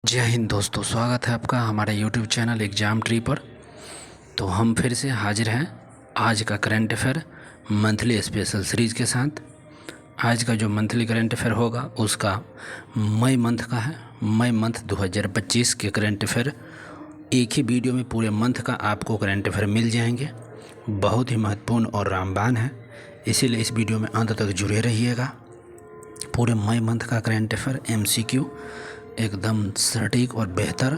जय हिंद दोस्तों, स्वागत है आपका हमारे YouTube चैनल एग्ज़ाम ट्री पर। तो हम फिर से हाजिर हैं आज का current affair monthly special series के साथ। आज का जो मंथली करंट अफेयर होगा उसका मई मंथ का है। मई मंथ 2025 के करंट अफेयर एक ही वीडियो में पूरे मंथ का आपको करंट अफेयर मिल जाएंगे। बहुत ही महत्वपूर्ण और रामबान है, इसीलिए इस वीडियो में अंत तक जुड़े रहिएगा। पूरे मई मंथ का करंट अफेयर MCQ एकदम सटीक और बेहतर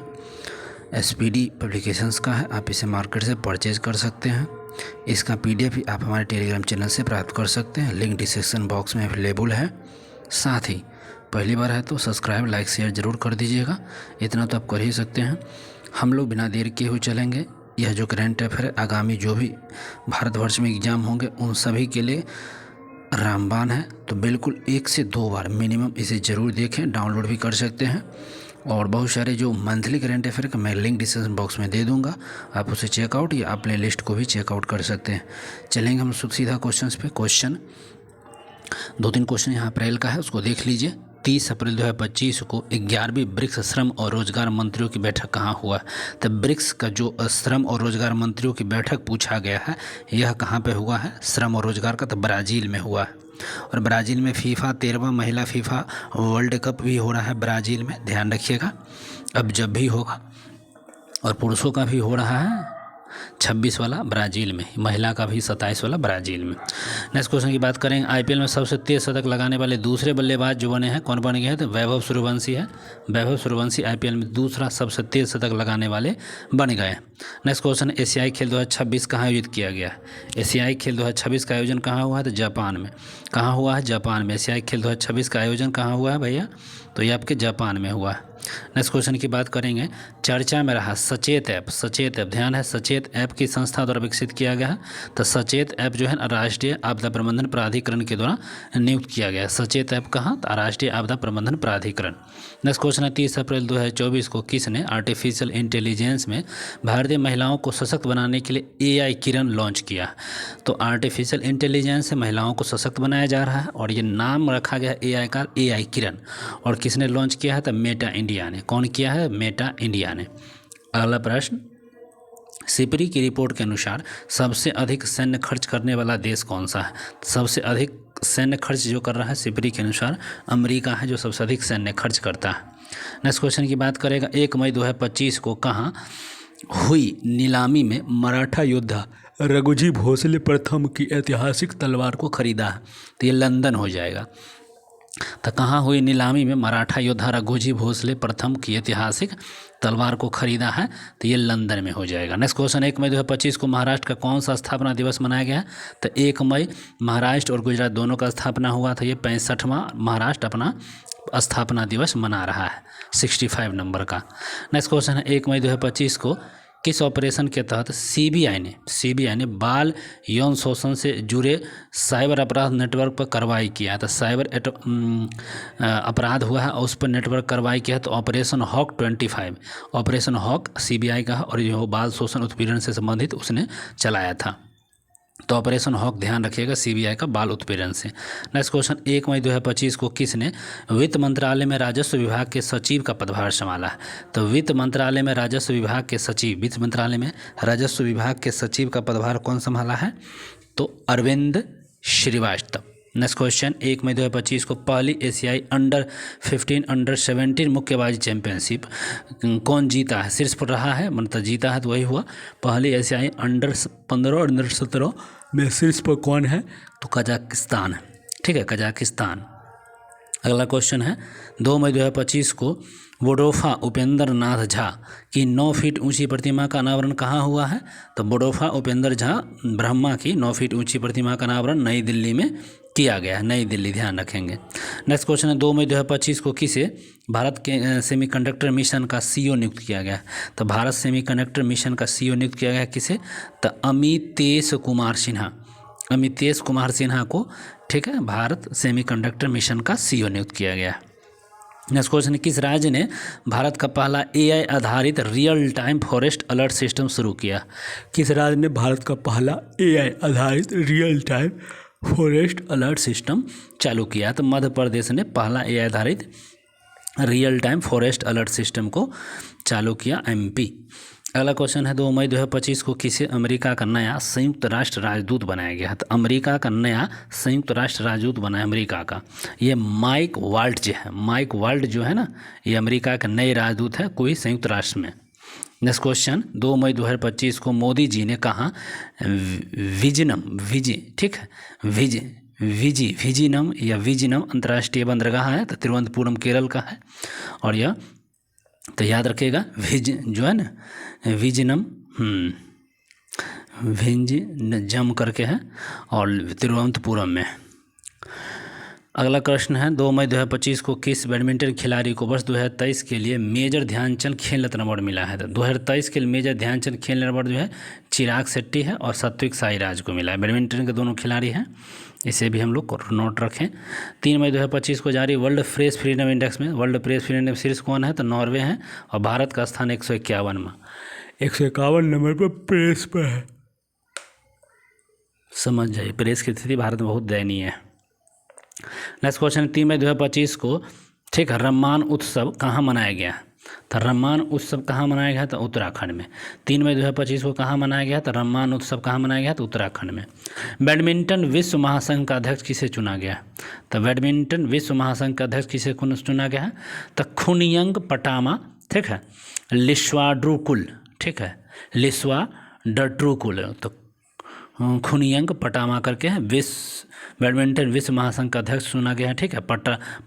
SPD पब्लिकेशंस का है। आप इसे मार्केट से परचेज कर सकते हैं। इसका PDF भी आप हमारे टेलीग्राम चैनल से प्राप्त कर सकते हैं। लिंक डिस्क्रिप्शन बॉक्स में अवेलेबल है। साथ ही पहली बार है तो सब्सक्राइब लाइक शेयर ज़रूर कर दीजिएगा, इतना तो आप कर ही सकते हैं। हम लोग बिना देर किए हुए चलेंगे। यह जो करंट अफेयर आगामी जो भी भारतवर्ष में एग्ज़ाम होंगे उन सभी के लिए रामबान है, तो बिल्कुल 1 से 2 बार मिनिमम इसे ज़रूर देखें। डाउनलोड भी कर सकते हैं और बहुत सारे जो मंथली करंट अफेयर का मैं लिंक डिस्क्रिप्शन बॉक्स में दे दूंगा, आप उसे चेकआउट या प्ले लिस्ट को भी चेकआउट कर सकते हैं। चलेंगे हम सीधा क्वेश्चंस पे। क्वेश्चन 2-3 क्वेश्चन यहाँ अप्रैल का है, उसको देख लीजिए। 30 अप्रैल 2025 को 11वीं ब्रिक्स श्रम और रोजगार मंत्रियों की बैठक कहाँ हुआ? तो ब्रिक्स का जो श्रम और रोजगार मंत्रियों की बैठक पूछा गया है, यह कहाँ पे हुआ है? श्रम और रोजगार का तो ब्राज़ील में हुआ है। और ब्राज़ील में फीफा 13वां महिला फीफा वर्ल्ड कप भी हो रहा है ब्राज़ील में, ध्यान रखिएगा अब जब भी होगा। और पुरुषों का भी हो रहा है 26 वाला ब्राज़ील में, महिला का भी 27 वाला ब्राज़ील में। नेक्स्ट क्वेश्चन की बात करेंगे। IPL में सबसे तेज शतक लगाने वाले दूसरे बल्लेबाज जो बने हैं, कौन बन गए हैं? तो वैभव सूर्यवंशी है। वैभव सूर्यवंशी IPL में दूसरा सबसे तेज शतक लगाने वाले बन गए। नेक्स्ट क्वेश्चन, एशियाई खेल 2026 कहाँ आयोजित किया गया है? एशियाई खेल 2026 का आयोजन कहाँ हुआ है? तो जापान में। कहाँ हुआ है? जापान में। एशियाई खेल 2026 का आयोजन कहाँ हुआ है भैया? तो ये आपके जापान में हुआ है। नेक्स्ट क्वेश्चन की बात करेंगे। चर्चा में रहा सचेत ऐप। सचेत ऐप, ध्यान है, सचेत ऐप की संस्था द्वारा विकसित किया गया है। तो सचेत ऐप जो है राष्ट्रीय आपदा प्रबंधन प्राधिकरण के द्वारा नियुक्त किया गया है। सचेत ऐप कहाँ? तो राष्ट्रीय आपदा प्रबंधन प्राधिकरण। नेक्स्ट क्वेश्चन है 30 अप्रैल 2024 को किसने आर्टिफिशियल इंटेलिजेंस में भारतीय महिलाओं को सशक्त बनाने के लिए AI किरण लॉन्च किया? तो आर्टिफिशियल इंटेलिजेंस से महिलाओं को सशक्त बनाया जा रहा है और ये नाम रखा गया AI का, AI किरण। और किसने लॉन्च किया है? तो मेटा इंडिया ने। कौन किया है? मेटा इंडिया ने। अगला प्रश्न, सिपरी की रिपोर्ट के अनुसार सबसे अधिक सैन्य खर्च करने वाला देश कौन सा है? सबसे अधिक सैन्य खर्च जो कर रहा है सिपरी के अनुसार अमेरिका है, जो सबसे अधिक सैन्य खर्च करता है। नेक्स्ट क्वेश्चन की बात करेगा। 1 मई 2025 को कहाँ हुई नीलामी में मराठा योद्धा रघुजी भोसले प्रथम की ऐतिहासिक तलवार को खरीदा है? तो ये लंदन हो जाएगा। तो कहाँ हुई नीलामी में मराठा योद्धा रघुजी भोसले प्रथम की ऐतिहासिक तलवार को खरीदा है? तो ये लंदन में हो जाएगा। नेक्स्ट क्वेश्चन, 1 मई 2025 को महाराष्ट्र का कौन सा स्थापना दिवस मनाया गया? तो 1 मई महाराष्ट्र और गुजरात दोनों का स्थापना हुआ था। ये 65वां महाराष्ट्र अपना स्थापना दिवस मना रहा है, 65 नंबर का। नेक्स्ट क्वेश्चन है 1 मई 2025 को किस ऑपरेशन के तहत सीबीआई ने बाल यौन शोषण से जुड़े साइबर अपराध नेटवर्क पर कार्रवाई किया? तो साइबर अपराध हुआ है और उस पर नेटवर्क कार्रवाई किया है। तो operation hawk 25 operation hawk CBI का है और जो बाल शोषण उत्पीड़न से संबंधित उसने चलाया था। तो ऑपरेशन हॉक ध्यान रखिएगा, CBI का बाल उत्पीड़न से। नेक्स्ट क्वेश्चन, 1 मई 2025 को किसने वित्त मंत्रालय में राजस्व विभाग के सचिव का पदभार संभाला है? तो वित्त मंत्रालय में राजस्व विभाग के सचिव, वित्त मंत्रालय में राजस्व विभाग के सचिव का पदभार कौन संभाला है? तो अरविंद श्रीवास्तव। नेक्स्ट क्वेश्चन, 1 मई 2025 को पहली एशियाई अंडर-15 अंडर-17 मुक्केबाजी चैंपियनशिप कौन जीता है? शीर्ष पर रहा है, मतलब जीता है तो वही हुआ। पहली एशियाई अंडर-15 और अंडर-17 में शीर्ष पर कौन है? तो कजाकिस्तान है। ठीक है, कजाकिस्तान। अगला क्वेश्चन है 2 मई 2025 को बोडोफा उपेंद्र नाथ झा की 9 फीट ऊंची प्रतिमा का अनावरण कहाँ हुआ है? तो बोडोफा उपेंद्र झा ब्रह्मा की 9 फीट ऊंची प्रतिमा का अनावरण नई दिल्ली में किया गया है, नई दिल्ली, ध्यान रखेंगे। नेक्स्ट क्वेश्चन है 2 मई 2025 को किसे भारत के सेमीकंडक्टर मिशन का CEO नियुक्त किया गया? तो भारत सेमीकंडक्टर मिशन का CEO नियुक्त किया गया किसे? तो अमितेश कुमार सिन्हा। अमितेश कुमार सिन्हा को, ठीक है, भारत सेमीकंडक्टर मिशन का CEO नियुक्त किया गया। नेक्स्ट क्वेश्चन, किस राज्य ने भारत का पहला AI आधारित real time forest alert system शुरू किया? किस राज्य ने भारत का पहला AI आधारित real time forest alert system चालू किया? तो मध्य प्रदेश ने पहला AI आधारित real time forest alert system को चालू किया एमपी। अगला क्वेश्चन है 2 मई 2025 को किसे अमेरिका का नया संयुक्त राष्ट्र राजदूत बनाया गया? तो अमेरिका का नया संयुक्त राष्ट्र राजदूत बना है अमेरिका का, ये माइक वाल्ट जो है, माइक वाल्ट जो है ना, ये अमेरिका का नए राजदूत है कोई संयुक्त राष्ट्र में। नेक्स्ट क्वेश्चन 2 मई 2025 को मोदी जी ने कहा ठीक है, विजिनम या विजिनम अंतर्राष्ट्रीय बंदरगाह है, तो तिरुवनंतपुरम केरल का है। और यह तो याद रखिएगा जो है ना विजिनम जम करके है और तिरुवनंतपुरम में। अगला प्रश्न है 2 मई 2025 को किस बैडमिंटन खिलाड़ी को वर्ष 2023 के लिए मेजर ध्यानचंद खेल रत्न अवार्ड मिला है? तो 2023 के लिए मेजर ध्यानचंद खेल रत्न अवार्ड जो है चिराग शेट्टी है और सात्विक साईराज को मिला है। बैडमिंटन के दोनों खिलाड़ी हैं, इसे भी हम लोग नोट रखें। 3 मई 2025 को जारी वर्ल्ड प्रेस फ्रीडम इंडेक्स में वर्ल्ड प्रेस फ्रीडम शीर्ष कौन है? तो नॉर्वे है और भारत का स्थान 151 में 151 नंबर पर प्रेस पर है। समझ जाइए, प्रेस की स्थिति भारत में बहुत दयनीय है। नेक्स्ट क्वेश्चन 3 मई 2025 को ठीक है रम्मान उत्सव कहाँ मनाया गया? तो रम्मान उत्सव कहाँ मनाया गया? तो उत्तराखंड में। 3 मई 2025 को कहाँ मनाया गया? तो रम्मान उत्सव कहाँ मनाया गया? तो उत्तराखंड में। बैडमिंटन विश्व महासंघ का अध्यक्ष किसे चुना गया? तो बैडमिंटन विश्व महासंघ का अध्यक्ष किसे चुना गया है? तो खुनयंग पटामा ठीक है लिस्वाड्रुकुल ठीक है लिस्वाड्रुकुल, तो खुनयंग पटामा करके है बैडमिंटन विश्व महासंघ का अध्यक्ष चुना गया है। ठीक है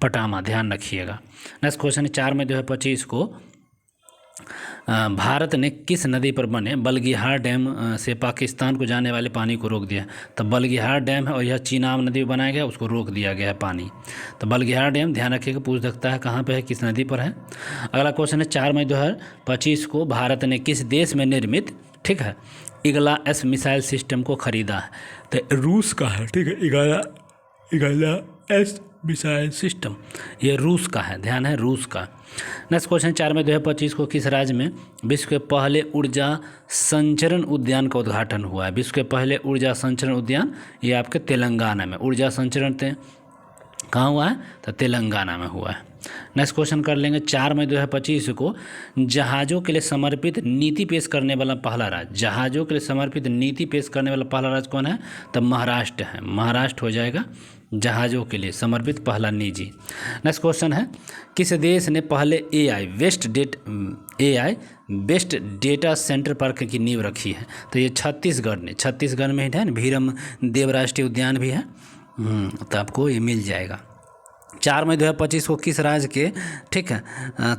पटामा, ध्यान रखिएगा। नेक्स्ट क्वेश्चन 4 मई 2025 को भारत ने किस नदी पर बने बलगिहार डैम से पाकिस्तान को जाने वाले पानी को रोक दिया? तो बलगिहार डैम है और यह चीनाब नदी में बनाया गया, उसको रोक दिया गया है पानी। तो बलगिहार डैम ध्यान रखिएगा, पूछ सकता है कहाँ पे है, किस नदी पर है। अगला क्वेश्चन है 4 मई 2025 को भारत ने किस देश में निर्मित ठीक है इगला एस मिसाइल सिस्टम को खरीदा है? तो रूस का है। ठीक है इगला एस मिसाइल सिस्टम ये रूस का है, ध्यान है रूस का। नेक्स्ट क्वेश्चन 4 मई 2025 को किस राज्य में विश्व के पहले ऊर्जा संचरण उद्यान का उद्घाटन हुआ है? विश्व के पहले ऊर्जा संचरण उद्यान ये आपके तेलंगाना में ऊर्जा संचरण कहाँ हुआ है? तो तेलंगाना में हुआ है। नेक्स्ट क्वेश्चन कर लेंगे 4 मई 2025 को जहाज़ों के लिए समर्पित नीति पेश करने वाला पहला राज्य, जहाज़ों के लिए समर्पित नीति पेश करने वाला पहला राज्य कौन है? तो महाराष्ट्र है, महाराष्ट्र हो जाएगा जहाज़ों के लिए समर्पित पहला निजी। नेक्स्ट क्वेश्चन है किस देश ने पहले AI based data centre park की नींव रखी है? तो ये छत्तीसगढ़ ने, छत्तीसगढ़ में है ना भीरम देव राष्ट्रीय उद्यान भी है, तो आपको ये मिल जाएगा। 4 मई 2025 को किस राज्य के ठीक है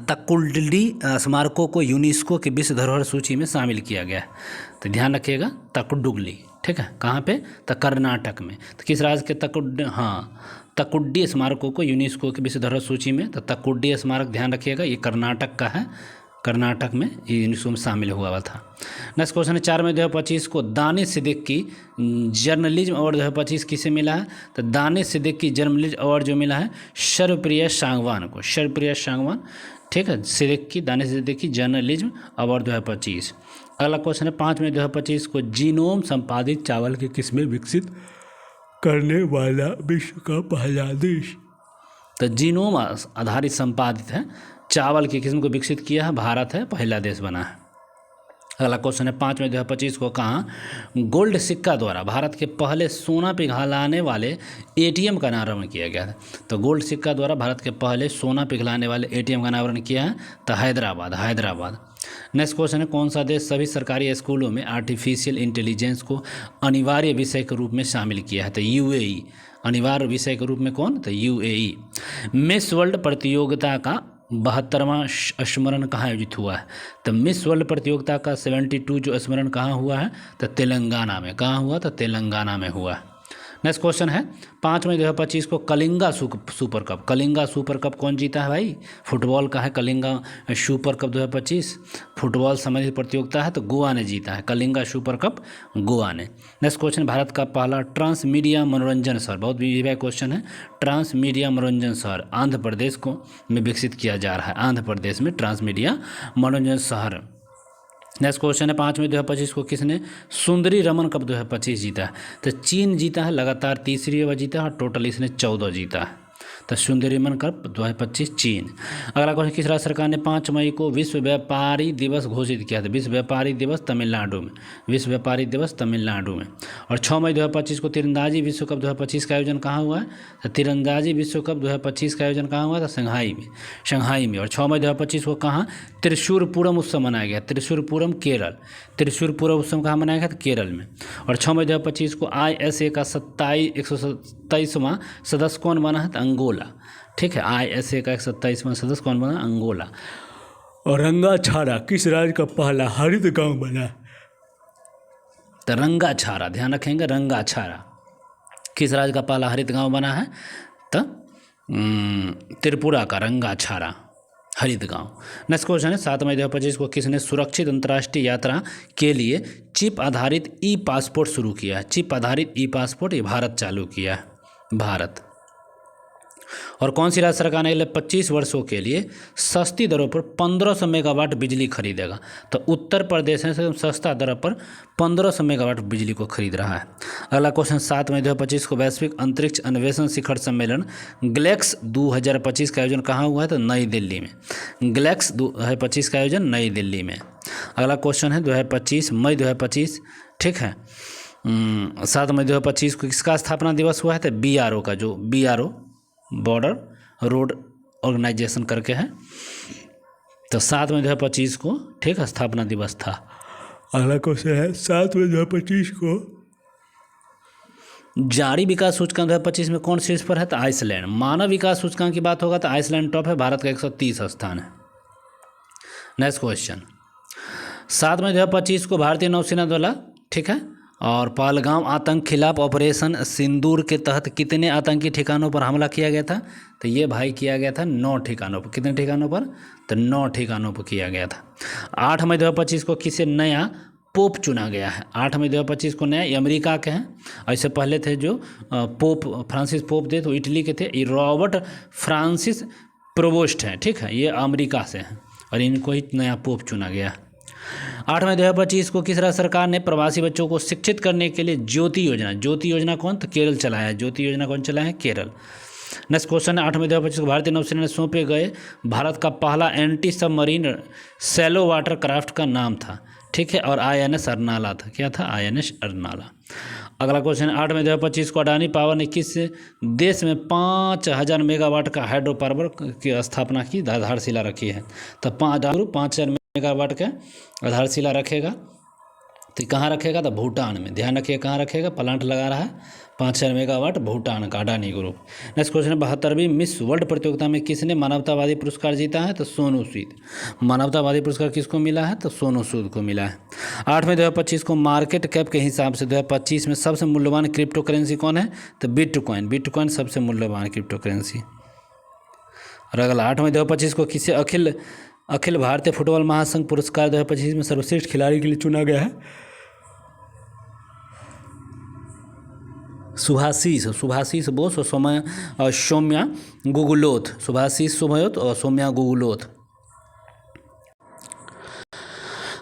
तकुल्डी स्मारकों को यूनेस्को की विश्व धरोहर सूची में शामिल किया गया है? तो ध्यान रखिएगा तकुडुगली ठीक है कहाँ पे? तो कर्नाटक में। तो किस राज्य के तकुड्डी स्मारकों को यूनेस्को की विश्व धरोहर सूची में, तो तकुड्डी स्मारक ध्यान रखिएगा ये कर्नाटक का है, कर्नाटक में ये यूनेस्को में शामिल हुआ था। नेक्स्ट क्वेश्चन है 4 मई 2025 को दानिश सिद्दीकी जर्नलिज्म अवार्ड 2025 किसे मिला है? तो दानिश सिद्दीकी जर्नलिज्म अवार्ड जो मिला है सर्वप्रिया सांगवान को, सर्वप्रिया सांगवान ठीक है सिद्दीकी दानिश सिद्दीकी जर्नलिज्म अवार्ड 2025। अगला क्वेश्चन है 5 मई 2025 को जीनोम संपादित चावल की किस्में विकसित करने वाला विश्व का पहला देश? तो जीनोम आधारित संपादित है चावल की किस्म को विकसित किया है भारत है, पहला देश बना है। अगला क्वेश्चन है 5 मई 2025 को कहाँ गोल्ड सिक्का द्वारा भारत के पहले सोना पिघलाने वाले ATM का अनावरण किया गया था? तो गोल्ड सिक्का द्वारा भारत के पहले सोना पिघलाने वाले ATM का अनावरण किया है तो हैदराबाद। नेक्स्ट क्वेश्चन है कौन सा देश सभी सरकारी स्कूलों में आर्टिफिशियल इंटेलिजेंस को अनिवार्य विषय के रूप में शामिल किया है? तो UAE, अनिवार्य विषय के रूप में कौन? तो UAE। मिस वर्ल्ड प्रतियोगिता का 72वां स्मरण कहाँ आयोजित हुआ है? तो मिस वर्ल्ड प्रतियोगिता का 72 जो स्मरण कहाँ हुआ है? तो तेलंगाना में। कहाँ हुआ? तो तेलंगाना में हुआ। नेक्स्ट क्वेश्चन है 5 मई 2025 को Kalinga super cup, Kalinga super cup कौन जीता है भाई? फुटबॉल का है कलिंगा सुपर कप 2025, फुटबॉल संबंधित प्रतियोगिता है तो गोवा ने जीता है कलिंगा सुपर कप, गोवा ने। नेक्स्ट क्वेश्चन भारत का पहला ट्रांस मीडिया मनोरंजन शहर, बहुत विवाह क्वेश्चन है, ट्रांस मीडिया मनोरंजन शहर आंध्र प्रदेश को में विकसित किया जा रहा है, आंध्र प्रदेश में ट्रांस मीडिया मनोरंजन शहर। नेक्स्ट क्वेश्चन है 5 मई 2025 को किसने सुंदरी रमन कप 2025 जीता है? तो चीन जीता है, लगातार तीसरी बार जीता है और टोटल इसने 14 जीता है। तो सुंदरीमन कप 2025 चीन। अगला क्वेश्चन, किस राज्य सरकार ने 5 मई को विश्व व्यापारी दिवस घोषित किया था? विश्व व्यापारी दिवस तमिलनाडु में, विश्व व्यापारी दिवस तमिलनाडु में। और 6 मई 2025 को तीरंदाजी विश्व कप 2025 का आयोजन कहाँ हुआ है? तो तीरंदाजी विश्व कप 2025 का आयोजन कहाँ हुआ था? शंघाई में, शंघाई में। और 6 मई 2025 को कहाँ? त्रिशूरपुरम उत्सव मनाया गया, त्रिशूरपुरम केरल, त्रिशूरपुरम उत्सव कहाँ मनाया गया था? केरल में। और 6 मई 2025 को ISA का 127वां सदस्य कौन बना है? तो अंगोला। ठीक है, ISA का 127वां सदस्य कौन बना? अंगोला। और रंगाछारा किस राज्य का पहला हरित गांव बना? तो रंगाछारा, ध्यान रखेंगे, रंगाछारा किस राज्य का पहला हरित गांव बना है? तो त्रिपुरा का रंगाछारा हरित गांव। नेक्स्ट क्वेश्चन है, 7 मई 2025 को किसने सुरक्षित अंतर्राष्ट्रीय यात्रा के लिए चिप आधारित ई पासपोर्ट शुरू किया है? चिप आधारित ई पासपोर्ट ये भारत चालू किया है, भारत। और कौन सी राज्य सरकार ने अगले 25 वर्षों के लिए सस्ती दरों पर 1500 मेगावाट बिजली खरीदेगा? तो उत्तर प्रदेश है सस्ता दरों पर 1500 मेगावाट बिजली को खरीद रहा है। अगला क्वेश्चन, 7 मई 2025 को वैश्विक अंतरिक्ष अन्वेषण शिखर सम्मेलन ग्लेक्स 2025 का आयोजन कहाँ हुआ है? तो नई दिल्ली में, ग्लेक्स 2025 का आयोजन नई दिल्ली में। अगला क्वेश्चन है 2025 मई 2025, ठीक है, 7 मई 2025 को किसका स्थापना दिवस हुआ है? तो BRO का, जो BRO बॉर्डर रोड ऑर्गेनाइजेशन करके है। तो 7 मई 2025 को, ठीक है, स्थापना दिवस था। अगला क्वेश्चन है, 7 मई 2025 को जारी विकास सूचकांक 2025 में कौन शीर्ष पर है? तो आइसलैंड। मानव विकास सूचकांक की बात होगा तो आइसलैंड टॉप है, भारत का 130 स्थान है। नेक्स्ट क्वेश्चन, 7 मई 2025 को भारतीय नौसेना द्वारा, ठीक है, और पहलगाम आतंक खिलाफ ऑपरेशन सिंदूर के तहत कितने आतंकी ठिकानों पर हमला किया गया था? तो ये भाई किया गया था 9 ठिकानों पर। कितने ठिकानों पर? तो 9 ठिकानों पर किया गया था। 8 मई 2025 को किसे नया पोप चुना गया है? 8 मई 2025 को नया, ये अमेरिका के हैं। ऐसे पहले थे जो पोप फ्रांसिस पोप थे तो इटली के थे, ये रॉबर्ट फ्रांसिस प्रोवोस्ट हैं, ठीक है, ये अमेरिका से हैं और इनको ही नया पोप चुना गया। 8 मई 2025 को किस राज्य सरकार ने प्रवासी बच्चों को शिक्षित करने के लिए ज्योति योजना, ज्योति योजना कौन? तो केरल चलाया है, ज्योति योजना कौन चलाया है? केरल। नेक्स्ट क्वेश्चन है, 8 मई 2025 को भारतीय नौसेना ने सौंपे गए भारत का पहला anti submarine shallow water craft का नाम था, ठीक है, और INS अरनाला था। क्या था? INS अरनाला। अगला क्वेश्चन है, 8 मई 2025 को अडानी पावर ने किस देश में 5000 मेगावाट का हाइड्रो पावर की स्थापना की, आधारशिला रखी है? तो 5000 मेगावाट का आधारशिला रखेगा, तो कहाँ रखेगा? तो भूटान में। ध्यान रखिए कहाँ रखेगा, प्लांट लगा रहा है 5000 मेगावाट भूटान का, अडानी ग्रुप। नेक्स्ट क्वेश्चन है, 72वीं मिस वर्ल्ड प्रतियोगिता में किसने मानवतावादी पुरस्कार जीता है? तो सोनू सूद। मानवतावादी पुरस्कार किसको मिला है? तो सोनू सूद को मिला है। 8 मई 2025 को मार्केट कैप के हिसाब से 2025 में सबसे मूल्यवान क्रिप्टो करेंसी कौन है? तो बिटकॉइन। बिटकॉइन सबसे मूल्यवान क्रिप्टो करेंसी। और अगला 8 मई 2025 को किसे अखिल भारतीय फुटबॉल महासंघ पुरस्कार 2025 में सर्वश्रेष्ठ खिलाड़ी के लिए चुना गया है? सुभाषिस बोस और सौम्या गुगुलोथ। सुभाषिस बोस और सौम्या गुगुलोथ।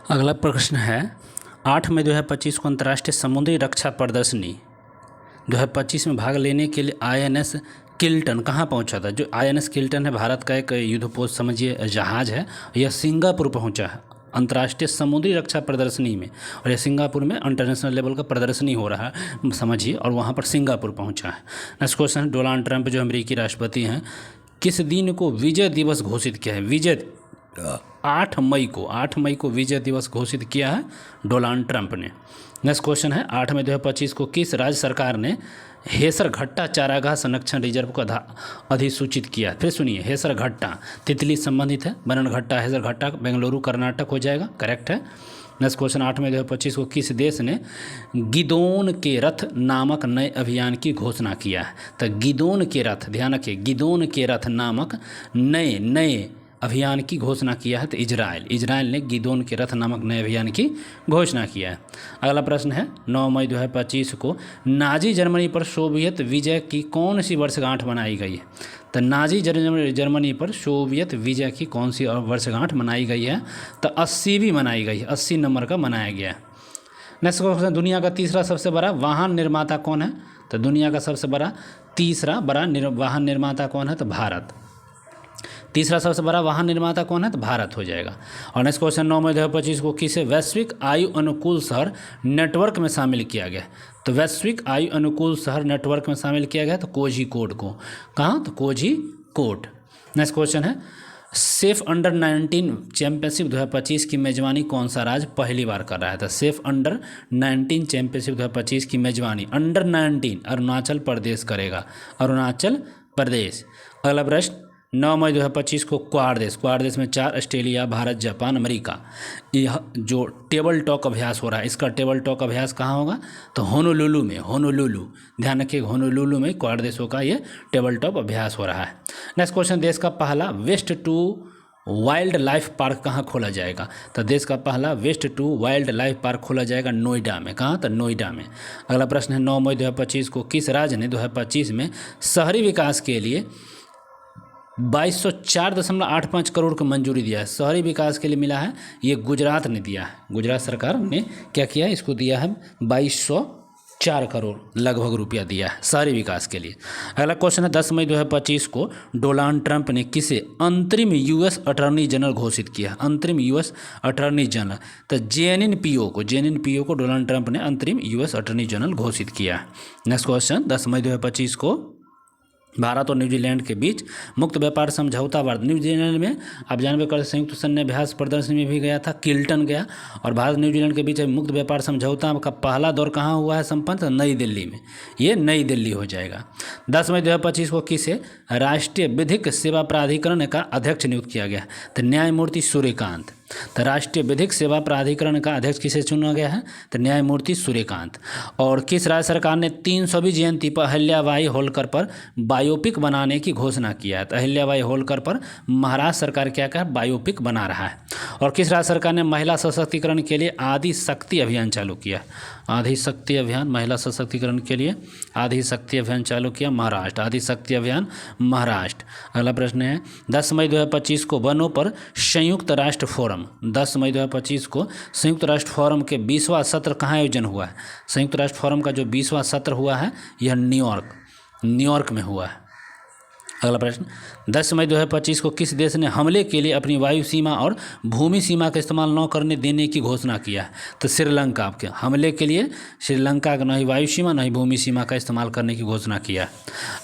अगला प्रश्न है, 8 मई 2025 को अंतर्राष्ट्रीय समुद्री रक्षा प्रदर्शनी 2025 में भाग लेने के लिए INS किल्टन कहाँ पहुँचा था? जो INS किल्टन है भारत का एक युद्धपोत समझिए जहाज़ है, यह सिंगापुर पहुँचा है अंतर्राष्ट्रीय समुद्री रक्षा प्रदर्शनी में। और यह सिंगापुर में इंटरनेशनल लेवल का प्रदर्शनी हो रहा है समझिए, और वहाँ पर सिंगापुर पहुँचा है। नेक्स्ट क्वेश्चन है, डोनाल्ड ट्रंप जो अमेरिकी राष्ट्रपति हैं किस दिन को विजय दिवस घोषित किया है? विजय 8 मई को विजय दिवस घोषित किया है डोनाल्ड ट्रंप ने। नेक्स्ट क्वेश्चन है, 8 मई 2025 को किस राज्य सरकार ने हेसरघट्टा चारागाह संरक्षण रिजर्व को अधिसूचित किया? फिर सुनिए, हेसरघट्टा तितली संबंधित है, बननघट्टा हेसरघट्टा बेंगलुरु कर्नाटक हो जाएगा, करेक्ट है। नेक्स्ट क्वेश्चन, 8 मई 2025 को किस देश ने गिदोन के रथ नामक नए अभियान की घोषणा किया है? तो गिदोन के रथ, ध्यान रखिए, गिदोन के रथ नामक नए अभियान की घोषणा किया है? तो इजराइल ने गिदोन के रथ नामक नए अभियान की घोषणा किया है। अगला प्रश्न है, 9 मई 2025 को नाजी जर्मनी पर सोवियत विजय की कौन सी वर्षगांठ मनाई गई है? तो नाजी जर्मनी पर सोवियत विजय की कौन सी वर्षगांठ मनाई गई है? तो 80वीं मनाई गई है, 80 नंबर का मनाया गया है। नेक्स्ट क्वेश्चन, दुनिया का तीसरा सबसे बड़ा वाहन निर्माता कौन है? तो दुनिया का सबसे बड़ा तीसरा बड़ा वाहन निर्माता कौन है? तो भारत। तीसरा सबसे बड़ा वाहन निर्माता कौन है? तो भारत हो जाएगा। और नेक्स्ट क्वेश्चन, 9 मई 2025 को किसे वैश्विक आयु अनुकूल शहर नेटवर्क में शामिल किया गया? तो वैश्विक आयु अनुकूल शहर नेटवर्क में शामिल किया गया तो कोझिकोड को। कहाँ? तो कोझिकोड। नेक्स्ट क्वेश्चन है, सेफ अंडर 19 चैंपियनशिप 2025 की मेजबानी कौन सा राज्य पहली बार कर रहा है? तो सेफ अंडर 19 चैंपियनशिप 2025 की मेजबानी अंडर 19 अरुणाचल प्रदेश करेगा, अरुणाचल प्रदेश। अगला प्रश्न, 9 मई 2025 को क्वाड देश में 4 ऑस्ट्रेलिया, भारत, जापान, अमेरिका, यह जो टेबल टॉक अभ्यास हो रहा है, इसका टेबल टॉक अभ्यास कहाँ होगा? तो होनोलुलु में, होनोलुलु, ध्यान रखिए, होनोलुलु में क्वाड देशों का ये टेबल टॉप अभ्यास हो रहा है। नेक्स्ट क्वेश्चन, देश का पहला waste to wild life park कहाँ खोला जाएगा? तो देश का पहला waste to wild life park खोला जाएगा नोएडा में। कहाँ? तो नोएडा में। अगला प्रश्न है, 9 मई 2025 को किस राज्य ने 2025 में शहरी विकास के लिए 2204.85 करोड़ को मंजूरी दिया है? शहरी विकास के लिए मिला है, ये गुजरात ने दिया है। गुजरात सरकार ने क्या किया है? इसको दिया है 2204 करोड़ लगभग रुपया दिया है शहरी विकास के लिए। अगला क्वेश्चन है, 10 मई 2025 को डोनाल्ड ट्रंप ने किसे अंतरिम यूएस अटॉर्नी जनरल घोषित किया? अंतरिम यूएस अटॉर्नी जनरल, तो जेनिन पियो को डोनाल्ड ट्रंप ने अंतरिम यूएस अटॉर्नी जनरल घोषित किया है। नेक्स्ट क्वेश्चन, 10 मई 2025 को भारत और न्यूजीलैंड के बीच मुक्त व्यापार समझौता हुआ। न्यूजीलैंड में आप जानबे कर संयुक्त सैन्य अभ्यास प्रदर्शनी में भी गया था, किल्टन गया। और भारत न्यूजीलैंड के बीच मुक्त व्यापार समझौता का पहला दौर कहाँ हुआ है संपन्न? तो नई दिल्ली में, ये नई दिल्ली हो जाएगा। 10 मई 2025 को किसे राष्ट्रीय विधिक सेवा प्राधिकरण का अध्यक्ष नियुक्त किया गया? तो न्यायमूर्ति सूर्यकांत। तो राष्ट्रीय विधिक सेवा प्राधिकरण का अध्यक्ष किसे चुना गया है? तो न्यायमूर्ति सूर्यकांत। और किस राज्य सरकार ने 300वीं जयंती पर अहिल्याबाई होलकर पर बायोपिक बनाने की घोषणा किया है? तो अहिल्याबाई होलकर पर महाराष्ट्र सरकार क्या क्या बायोपिक बना रहा है। और किस राज्य सरकार ने महिला सशक्तिकरण के लिए आदि शक्ति अभियान चालू किया? आदि शक्ति अभियान, महिला सशक्तिकरण के लिए आदि शक्ति अभियान चालू किया महाराष्ट्र, आदि शक्ति अभियान महाराष्ट्र। अगला प्रश्न है, 10 मई 2025 को वनों पर संयुक्त राष्ट्र फोरम, 10 मई 2025 को संयुक्त राष्ट्र फोरम के 20वां सत्र कहाँ आयोजन हुआ है? संयुक्त राष्ट्र फोरम का जो 20वां सत्र हुआ है यह न्यूयॉर्क में हुआ है। अगला प्रश्न, 10 मई 2025 को किस देश ने हमले के लिए अपनी वायु सीमा और भूमि सीमा का इस्तेमाल न करने देने की घोषणा किया है? तो श्रीलंका। आपके हमले के लिए श्रीलंका का न ही वायु सीमा न ही भूमि सीमा का इस्तेमाल करने की घोषणा किया है।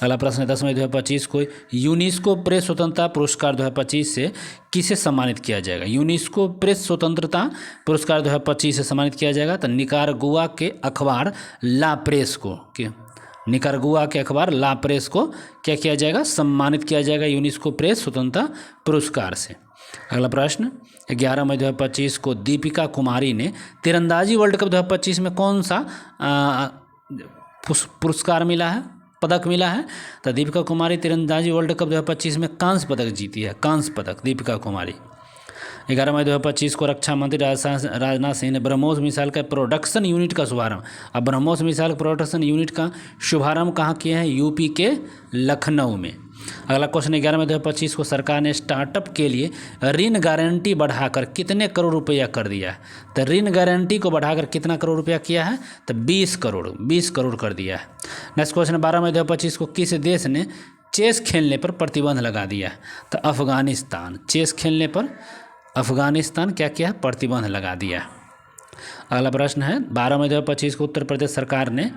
अगला प्रश्न है, 10 मई 2025 को यूनेस्को प्रेस स्वतंत्रता पुरस्कार 2025 से किसे सम्मानित किया जाएगा? यूनेस्को प्रेस स्वतंत्रता पुरस्कार 2025 से सम्मानित किया जाएगा तो निकारागुआ के अखबार ला प्रेस को, निकारागुआ के अखबार ला प्रेस को क्या किया जाएगा? सम्मानित किया जाएगा यूनेस्को प्रेस स्वतंत्रता पुरस्कार से। अगला प्रश्न, 11 मई 2025 को दीपिका कुमारी ने तीरंदाजी वर्ल्ड कप 2025 में कौन सा पुरस्कार मिला है, पदक मिला है? तो दीपिका कुमारी तीरंदाजी वर्ल्ड कप 2025 में कांस्य पदक जीती है, कांस्य पदक दीपिका कुमारी। 11 मई 2025 को रक्षा मंत्री राजनाथ सिंह ने ब्रह्मोस मिसाइल का प्रोडक्शन यूनिट का शुभारंभ, अब ब्रह्मोस मिसाइल प्रोडक्शन यूनिट का शुभारंभ कहाँ किए हैं? यूपी के लखनऊ में। अगला क्वेश्चन, 11 मई 2025 को सरकार ने स्टार्टअप के लिए ऋण गारंटी बढ़ाकर कितने करोड़ रुपया कर दिया है? तो ऋण गारंटी को बढ़ाकर कितना करोड़ रुपया किया है? तो 20 करोड़ कर दिया है। नेक्स्ट क्वेश्चन, 12 मई 2025 को किस देश ने चेस खेलने पर प्रतिबंध लगा दिया है? तो अफगानिस्तान। चेस खेलने पर अफगानिस्तान क्या किया? प्रतिबंध लगा दिया। अगला प्रश्न है, 12 मई 2025 को उत्तर प्रदेश सरकार ने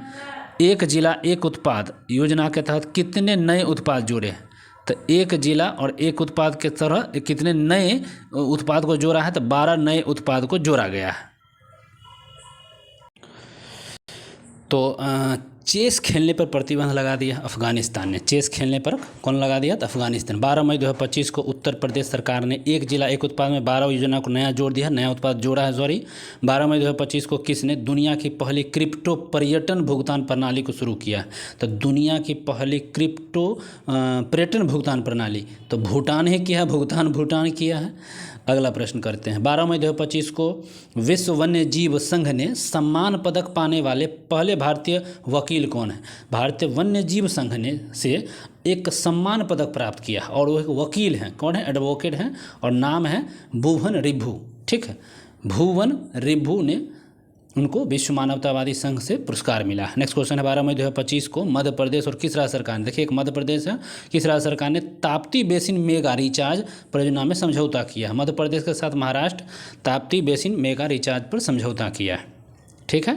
एक जिला एक उत्पाद योजना के तहत कितने नए उत्पाद जोड़े हैं? तो एक जिला और एक उत्पाद के तरह कितने नए उत्पाद को जोड़ा है? तो 12 नए उत्पाद को जोड़ा गया है। तो चेस खेलने पर प्रतिबंध लगा दिया अफगानिस्तान ने। चेस खेलने पर कौन लगा दिया? तो अफगानिस्तान। 12 मई 2025 को उत्तर प्रदेश सरकार ने एक जिला एक उत्पाद में 12 योजना को नया जोड़ दिया, नया उत्पाद जोड़ा है। 12 मई 2025 को किसने दुनिया की पहली क्रिप्टो पर्यटन भुगतान प्रणाली को शुरू किया? तो दुनिया की पहली क्रिप्टो पर्यटन भुगतान प्रणाली तो भूटान ही किया है, भूटान किया है। अगला प्रश्न करते हैं, 12 मई 2025 को विश्व वन्य जीव संघ ने सम्मान पदक पाने वाले पहले भारतीय वकील कौन है? भारतीय वन्य जीव संघ ने से एक सम्मान पदक प्राप्त किया और वो एक वकील हैं। कौन है? एडवोकेट हैं और नाम है भुवन रिभु। ठीक है, भुवन रिभु ने उनको विश्व मानवतावादी संघ से पुरस्कार मिला। नेक्स्ट क्वेश्चन है 12 मई 2025 को मध्य प्रदेश और किस राज्य सरकार ने, देखिए एक मध्य प्रदेश है, किस राज्य सरकार ने ताप्ती बेसिन मेगा रिचार्ज परियोजना में समझौता किया है। मध्य प्रदेश के साथ Maharashtra Tapti basin mega recharge पर समझौता किया है। ठीक है।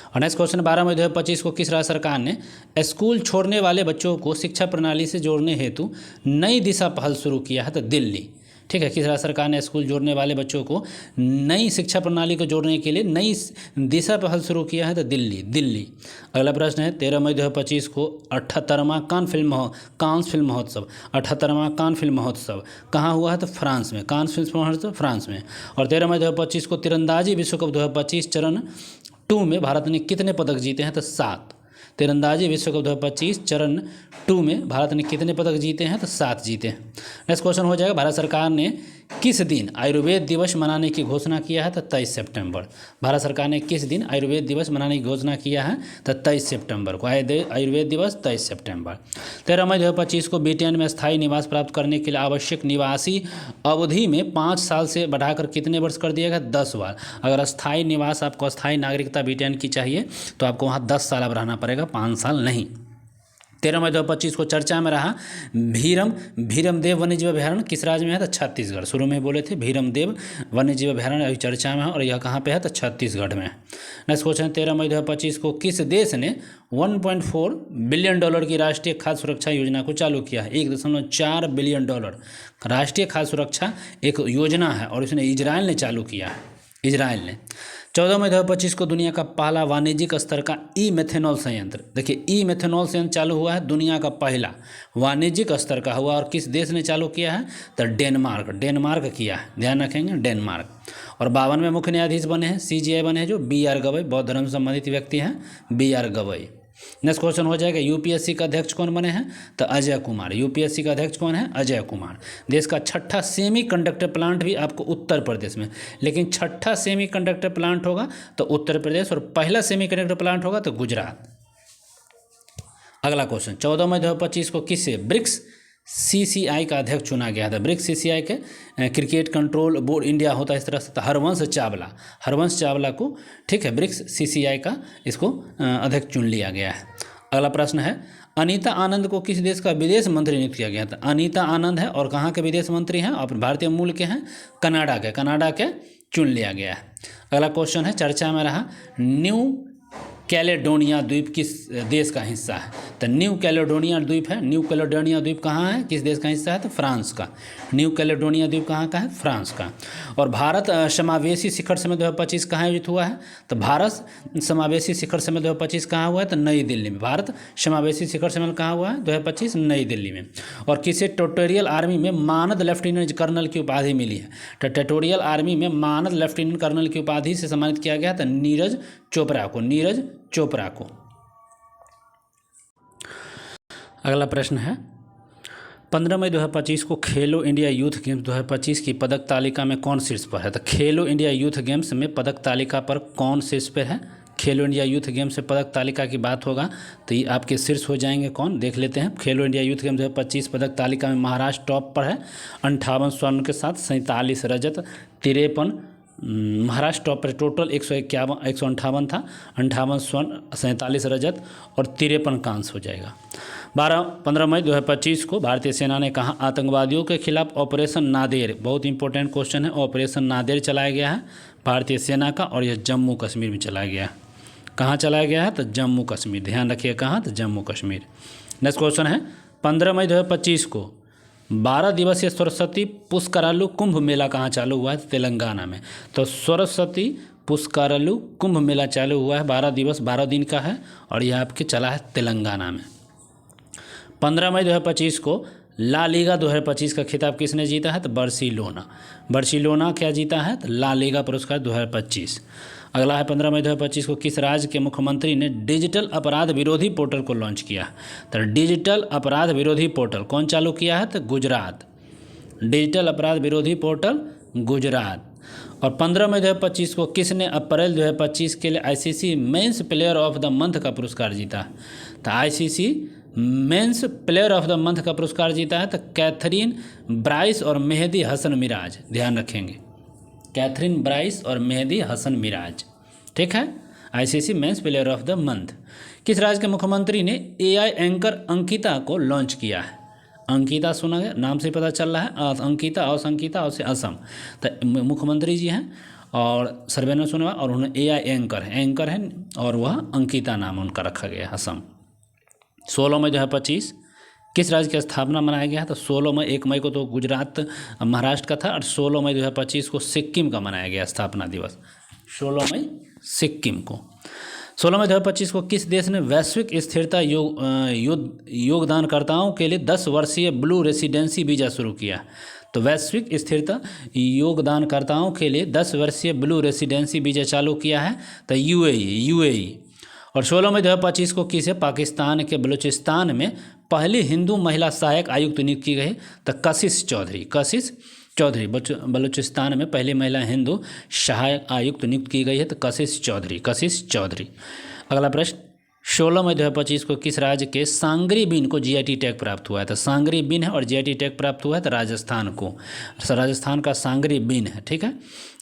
और नेक्स्ट क्वेश्चन 12 मई 2025 को किस राज्य सरकार ने स्कूल छोड़ने वाले बच्चों को शिक्षा प्रणाली से जोड़ने हेतु नई दिशा पहल शुरू किया है, तो दिल्ली। ठीक है, किस राज्य सरकार ने स्कूल जोड़ने वाले बच्चों को नई शिक्षा प्रणाली को जोड़ने के लिए नई दिशा पहल शुरू किया है, तो दिल्ली। अगला प्रश्न है 13 मई 2025 को 78वां कान फिल्म महोत्सव 78वां कान फिल्म महोत्सव कहाँ हुआ है, तो फ्रांस में। कान फिल्म महोत्सव फ्रांस में। और 13 मई 2025 को तीरंदाजी विश्व कप 2025 चरण 2 में भारत ने कितने पदक जीते हैं, तो 7। तीरंदाजी विश्व कप 2025 चरण 2 में भारत ने कितने पदक जीते हैं, तो 7 जीते हैं। नेक्स्ट क्वेश्चन हो जाएगा भारत सरकार ने किस दिन आयुर्वेद दिवस मनाने की घोषणा किया है, तो 23 सितंबर। भारत सरकार ने किस दिन आयुर्वेद दिवस मनाने की घोषणा किया है, तो 23 सितंबर को। आयुर्वेद दिवस 23 सितंबर। 13 मई 2025 को ब्रिटेन में स्थायी निवास प्राप्त करने के लिए आवश्यक निवासी अवधि में 5 साल से बढ़ाकर कितने वर्ष कर दिया गया, 10 बार। अगर स्थायी निवास आपको स्थायी नागरिकता ब्रिटेन की चाहिए तो आपको वहाँ 10 साल अब रहना पड़ेगा, 5 साल नहीं। 13 मई 2025 को चर्चा में रहा भीरमदेव वन्यजीव अभयारण्य किस राज्य में है, तो छत्तीसगढ़। शुरू में बोले थे भीरमदेव वन्यजीव अभयारण्य अभी चर्चा में है और यह कहाँ पे है, तो छत्तीसगढ़ में। नेक्स्ट क्वेश्चन 13 मई 2025 को किस देश ने $1.4 बिलियन की राष्ट्रीय खाद्य सुरक्षा योजना को चालू किया है। $1.4 बिलियन राष्ट्रीय खाद्य सुरक्षा एक योजना है और इसने इजराइल ने चालू किया है, इजराइल ने। 14 मई 2025 को दुनिया का पहला वाणिज्यिक स्तर का ई मेथेनॉल संयंत्र, देखिए ई मेथेनॉल संयंत्र चालू हुआ है, दुनिया का पहला वाणिज्यिक स्तर का हुआ। और किस देश ने चालू किया है, तो डेनमार्क किया है, ध्यान रखेंगे डेनमार्क। और 52वें मुख्य न्यायाधीश बने हैं, CJI बने हैं जो BR गवई, बौद्ध धर्म से संबंधित व्यक्ति हैं BR गवई। नेक्स्ट क्वेश्चन हो जाएगा UPSC का अध्यक्ष कौन बने हैं, तो अजय कुमार। UPSC का अध्यक्ष कौन है, अजय कुमार। देश का 6ठा सेमी कंडक्टर प्लांट भी आपको उत्तर प्रदेश में, लेकिन 6ठा सेमी कंडक्टर प्लांट होगा तो उत्तर प्रदेश और पहला सेमी कंडक्टर प्लांट होगा तो गुजरात। अगला क्वेश्चन 14 मई 2025 को किसे ब्रिक्स CCI का अध्यक्ष चुना गया था। ब्रिक्स CCI के क्रिकेट कंट्रोल बोर्ड इंडिया होता है इस तरह से, तो हरवंश चावला को, ठीक है, ब्रिक्स CCI का इसको अध्यक्ष चुन लिया गया है। अगला प्रश्न है अनीता आनंद को किस देश का विदेश मंत्री नियुक्त किया गया था। अनीता आनंद है और कहाँ के विदेश मंत्री हैं, और भारतीय मूल के हैं, कनाडा के चुन लिया गया है। अगला क्वेश्चन है चर्चा में रहा न्यू कैलेडोनिया द्वीप किस देश का हिस्सा है, तो न्यू कैलेडोनिया द्वीप है। न्यू कैलेडोनिया द्वीप कहाँ है, किस देश का हिस्सा है, तो फ्रांस का। न्यू कैलेडोनिया द्वीप कहाँ का है, फ्रांस का। और भारत समावेशी शिखर सम्मेलन 2025 कहाँ आयोजित हुआ है, तो भारत समावेशी शिखर सम्मेलन 2025 कहाँ हुआ है, तो नई दिल्ली में। भारत समावेशी शिखर सम्मेलन कहाँ हुआ है, 2025 नई दिल्ली में। और किसे टेरिटोरियल आर्मी में मानद लेफ्टिनेंट कर्नल की उपाधि मिली है, तो टेरिटोरियल आर्मी में मानद लेफ्टिनेंट कर्नल की उपाधि से सम्मानित किया गया, तो नीरज चोपड़ा को। अगला प्रश्न है 15 मई 2025 को खेलो इंडिया यूथ गेम्स 2025 की पदक तालिका में कौन शीर्ष पर है, तो खेलो इंडिया यूथ गेम्स में पदक तालिका पर कौन शीर्ष पर है। खेलो इंडिया यूथ गेम्स से पदक तालिका की बात होगा तो ये आपके शीर्ष हो जाएंगे कौन, देख लेते हैं। खेलो इंडिया यूथ गेम्स 2025 पदक तालिका में महाराष्ट्र टॉप पर है 58 स्वर्ण के साथ 47 रजत 53। महाराष्ट्र टॉप पर टोटल 158 था, 58 स्वर्ण 47 रजत और 53 कांस्य हो जाएगा। 15 मई 2025 को भारतीय सेना ने कहा आतंकवादियों के खिलाफ ऑपरेशन नादेर, बहुत इंपॉर्टेंट क्वेश्चन है, ऑपरेशन नादेर चलाया गया है भारतीय सेना का और यह जम्मू कश्मीर में चलाया गया है। कहाँ चलाया गया है, तो जम्मू कश्मीर, ध्यान रखिए कहाँ, तो जम्मू कश्मीर। नेक्स्ट क्वेश्चन है 15 मई 2025 को 12 दिवसीय सरस्वती पुष्करालु कुंभ मेला कहाँ चालू हुआ है, तेलंगाना में। तो सरस्वती पुष्करालु कुंभ मेला चालू हुआ है, 12 दिवस 12 दिन का है और यह आपके चला है तेलंगाना में। 15 मई 2025 को ला लीगा 2025 का खिताब किसने जीता है, तो बार्सिलोना क्या जीता है, तो ला लीगा पुरस्कार 2025। अगला है 15 मई 2025 को किस राज्य के मुख्यमंत्री ने डिजिटल अपराध विरोधी पोर्टल को लॉन्च किया, तो डिजिटल अपराध विरोधी पोर्टल कौन चालू किया है, तो गुजरात। डिजिटल अपराध विरोधी पोर्टल गुजरात। और 15 मई 2025 को किसने अप्रैल 2025 के लिए ICC men's player of the month का पुरस्कार जीता, तो ICC men's player of the month का पुरस्कार जीता है, तो कैथरीन ब्राइस और मेहदी हसन मिराज, ध्यान रखेंगे कैथरीन ब्राइस और मेहदी हसन मिराज। ठीक है, ICC men's player of the month. किस राज्य के मुख्यमंत्री ने एआई एंकर अंकिता को लॉन्च किया है? अंकिता सुना है, नाम से पता चल रहा है, अंकिता और संकिता और से असम, तो मुख्यमंत्री जी हैं और सर्वे ने सुना और उन्होंने एआई एंकर है और वह अंकिता नाम उनका रखा गया है, असम। 16 मई 2025 किस राज्य की स्थापना मनाया गया है? तो 16 मई, 1 मई को तो गुजरात महाराष्ट्र का था और 16 मई 2025 को सिक्किम का मनाया गया स्थापना दिवस, 16 मई सिक्किम को। 16 मई 2025 को किस देश ने वैश्विक स्थिरता योगदानकर्ताओं के लिए 10 वर्षीय ब्लू रेसिडेंसी वीज़ा शुरू किया? तो वैश्विक स्थिरता योगदानकर्ताओं के लिए 10 वर्षीय ब्लू रेसिडेंसी वीज़ा चालू किया है तो यूएई। और 16 मई 2025 को किसे पाकिस्तान के बलूचिस्तान में पहली हिंदू महिला सहायक आयुक्त नियुक्त की गई? तो कशिश चौधरी बलूचिस्तान में पहली महिला हिंदू सहायक आयुक्त नियुक्त की गई है तो कशिश चौधरी। अगला प्रश्न, 16 मई 2025 को किस राज्य के सांगरी बीन को जीआईटी टैग प्राप्त हुआ है? तो सांगरी बीन है और जीआईटी टैग प्राप्त हुआ है तो राजस्थान को, राजस्थान का सांगरी बीन है। ठीक है,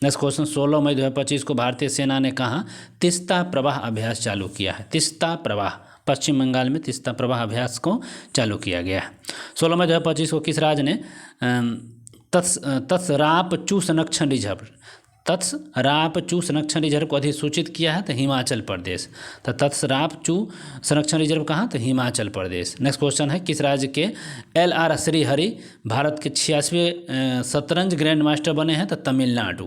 नेक्स्ट क्वेश्चन, 16 मई 2025 को भारतीय सेना ने कहाँ तीस्ता प्रवाह अभ्यास चालू किया है? तीस्ता प्रवाह, पश्चिम बंगाल में तीस्ता प्रवाह अभ्यास को चालू किया गया है। 16 मई 2025 को किस राज्य ने तत्सरापचू संरक्षण रिजर्व को अधिसूचित किया है? तो हिमाचल प्रदेश। तो तत्सरापचू संरक्षण रिजर्व कहाँ? तो हिमाचल प्रदेश। नेक्स्ट क्वेश्चन है, किस राज्य के LR श्रीहरि भारत के 86वें शतरंज ग्रैंड मास्टर बने हैं? तो तमिलनाडु।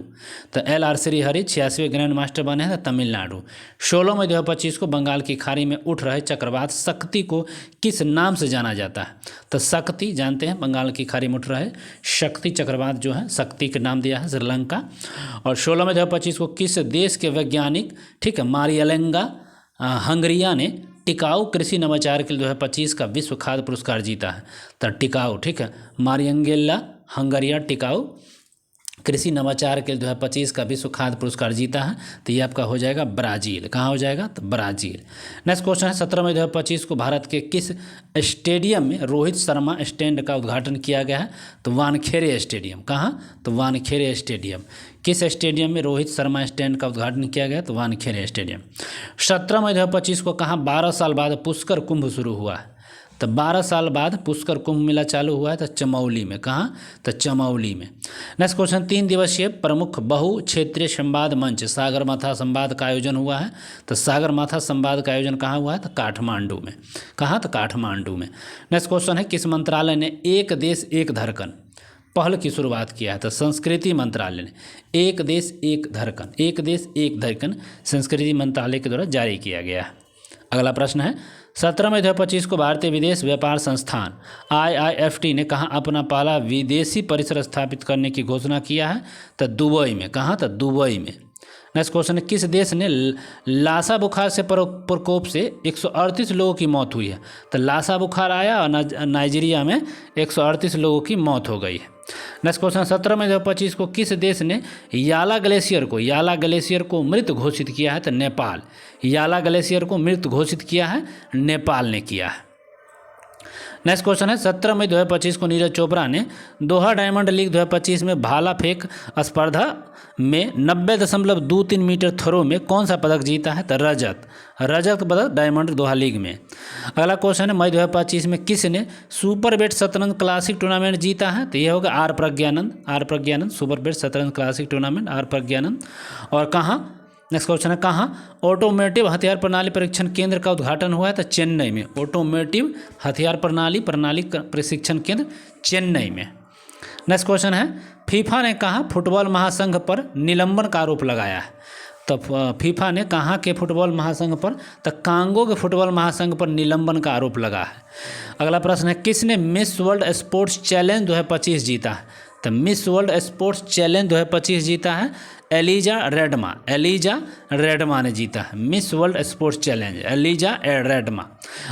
तो LR श्रीहरि 86वें ग्रैंड मास्टर बने हैं तो तमिलनाडु। 16 मई 2025 को बंगाल की खाड़ी में उठ रहे चक्रवात शक्ति को किस नाम से जाना जाता है? तो शक्ति, जानते हैं बंगाल की खाड़ी में उठ रहे शक्ति चक्रवात जो है, शक्ति के नाम दिया है श्रीलंका। और 16 मई 2025 को किस देश के वैज्ञानिक, ठीक है, मारियलेंगा हंगरिया ने टिकाऊ कृषि नवाचार के लिए 2025 का विश्व खाद्य पुरस्कार जीता है? तो टिकाऊ, ठीक है, मारियंगेला हंगरिया टिकाऊ कृषि नवाचार के लिए 2025 का विश्व खाद्य पुरस्कार जीता है तो ये आपका हो जाएगा ब्राज़ील। कहाँ हो जाएगा? तो ब्राज़ील। नेक्स्ट क्वेश्चन है, 17 मई 2025 को भारत के किस स्टेडियम में रोहित शर्मा स्टैंड का उद्घाटन किया गया है? तो वानखेड़े स्टेडियम। कहाँ? तो वानखेड़े स्टेडियम। किस स्टेडियम में रोहित शर्मा स्टैंड का उद्घाटन किया गया? तो वानखेड़े स्टेडियम। 17 मई 2025 को कहाँ 12 साल बाद पुष्कर कुंभ शुरू हुआ है? तो 12 साल बाद पुष्कर कुंभ मेला चालू हुआ है तो चमौली में। कहाँ? तो चमौली में। नेक्स्ट क्वेश्चन, 3 दिवसीय प्रमुख बहु क्षेत्रीय संवाद मंच सागरमाथा संवाद का आयोजन हुआ है? तो सागरमाथा संवाद का आयोजन कहाँ हुआ है? तो काठमांडू में। कहाँ? तो काठमांडू में। नेक्स्ट क्वेश्चन है, किस मंत्रालय ने एक देश एक धड़कन पहल की शुरुआत किया है? तो संस्कृति मंत्रालय ने एक देश एक धड़कन संस्कृति मंत्रालय के द्वारा जारी किया गया है। अगला प्रश्न है, 17 मई 2025 को भारतीय विदेश व्यापार संस्थान IIFT ने कहाँ अपना पहला विदेशी परिसर स्थापित करने की घोषणा किया है? तो दुबई में। कहाँ? तो दुबई में। नेक्स्ट क्वेश्चन है, किस देश ने लासा बुखार से प्रकोप से 138 लोगों की मौत हुई है? तो लासा बुखार आया और नाइजीरिया में 138 लोगों की मौत हो गई है। नेक्स्ट क्वेश्चन, 17 मई 2025 को किस देश ने याला ग्लेशियर को मृत घोषित किया है? तो नेपाल। याला ग्लेशियर को मृत घोषित किया है नेपाल ने किया है। नेक्स्ट क्वेश्चन है, 17 मई 2025 को नीरज चोपड़ा ने दोहा डायमंड लीग 2025 में भाला फेंक स्पर्धा में 90.23 मीटर थ्रो में कौन सा पदक जीता है? तो रजत पदक डायमंड दोहा लीग में। अगला क्वेश्चन है, मई 2025 में किसने सुपर बेट शतरंज क्लासिक टूर्नामेंट जीता है? तो यह होगा आर प्रज्ञानंद सुपर बेट शतरंज क्लासिक टूर्नामेंट आर प्रज्ञानंद। और कहाँ? नेक्स्ट क्वेश्चन है, कहाँ ऑटोमेटिव हथियार प्रणाली परीक्षण केंद्र का उद्घाटन हुआ है? तो चेन्नई में। ऑटोमेटिव हथियार प्रणाली प्रशिक्षण केंद्र चेन्नई में। नेक्स्ट क्वेश्चन है, फीफा ने कहाँ फुटबॉल महासंघ पर निलंबन का आरोप लगाया है? तो फीफा ने कहाँ के फुटबॉल महासंघ पर? तो कांगो के फुटबॉल महासंघ पर निलंबन का आरोप लगा है। अगला प्रश्न है, किसने मिस वर्ल्ड स्पोर्ट्स चैलेंज 2025 जीता है? तो मिस वर्ल्ड स्पोर्ट्स चैलेंज 2025 जीता है एलिजा रेडमा ने जीता है miss world sports challenge, Eliza रेडमा।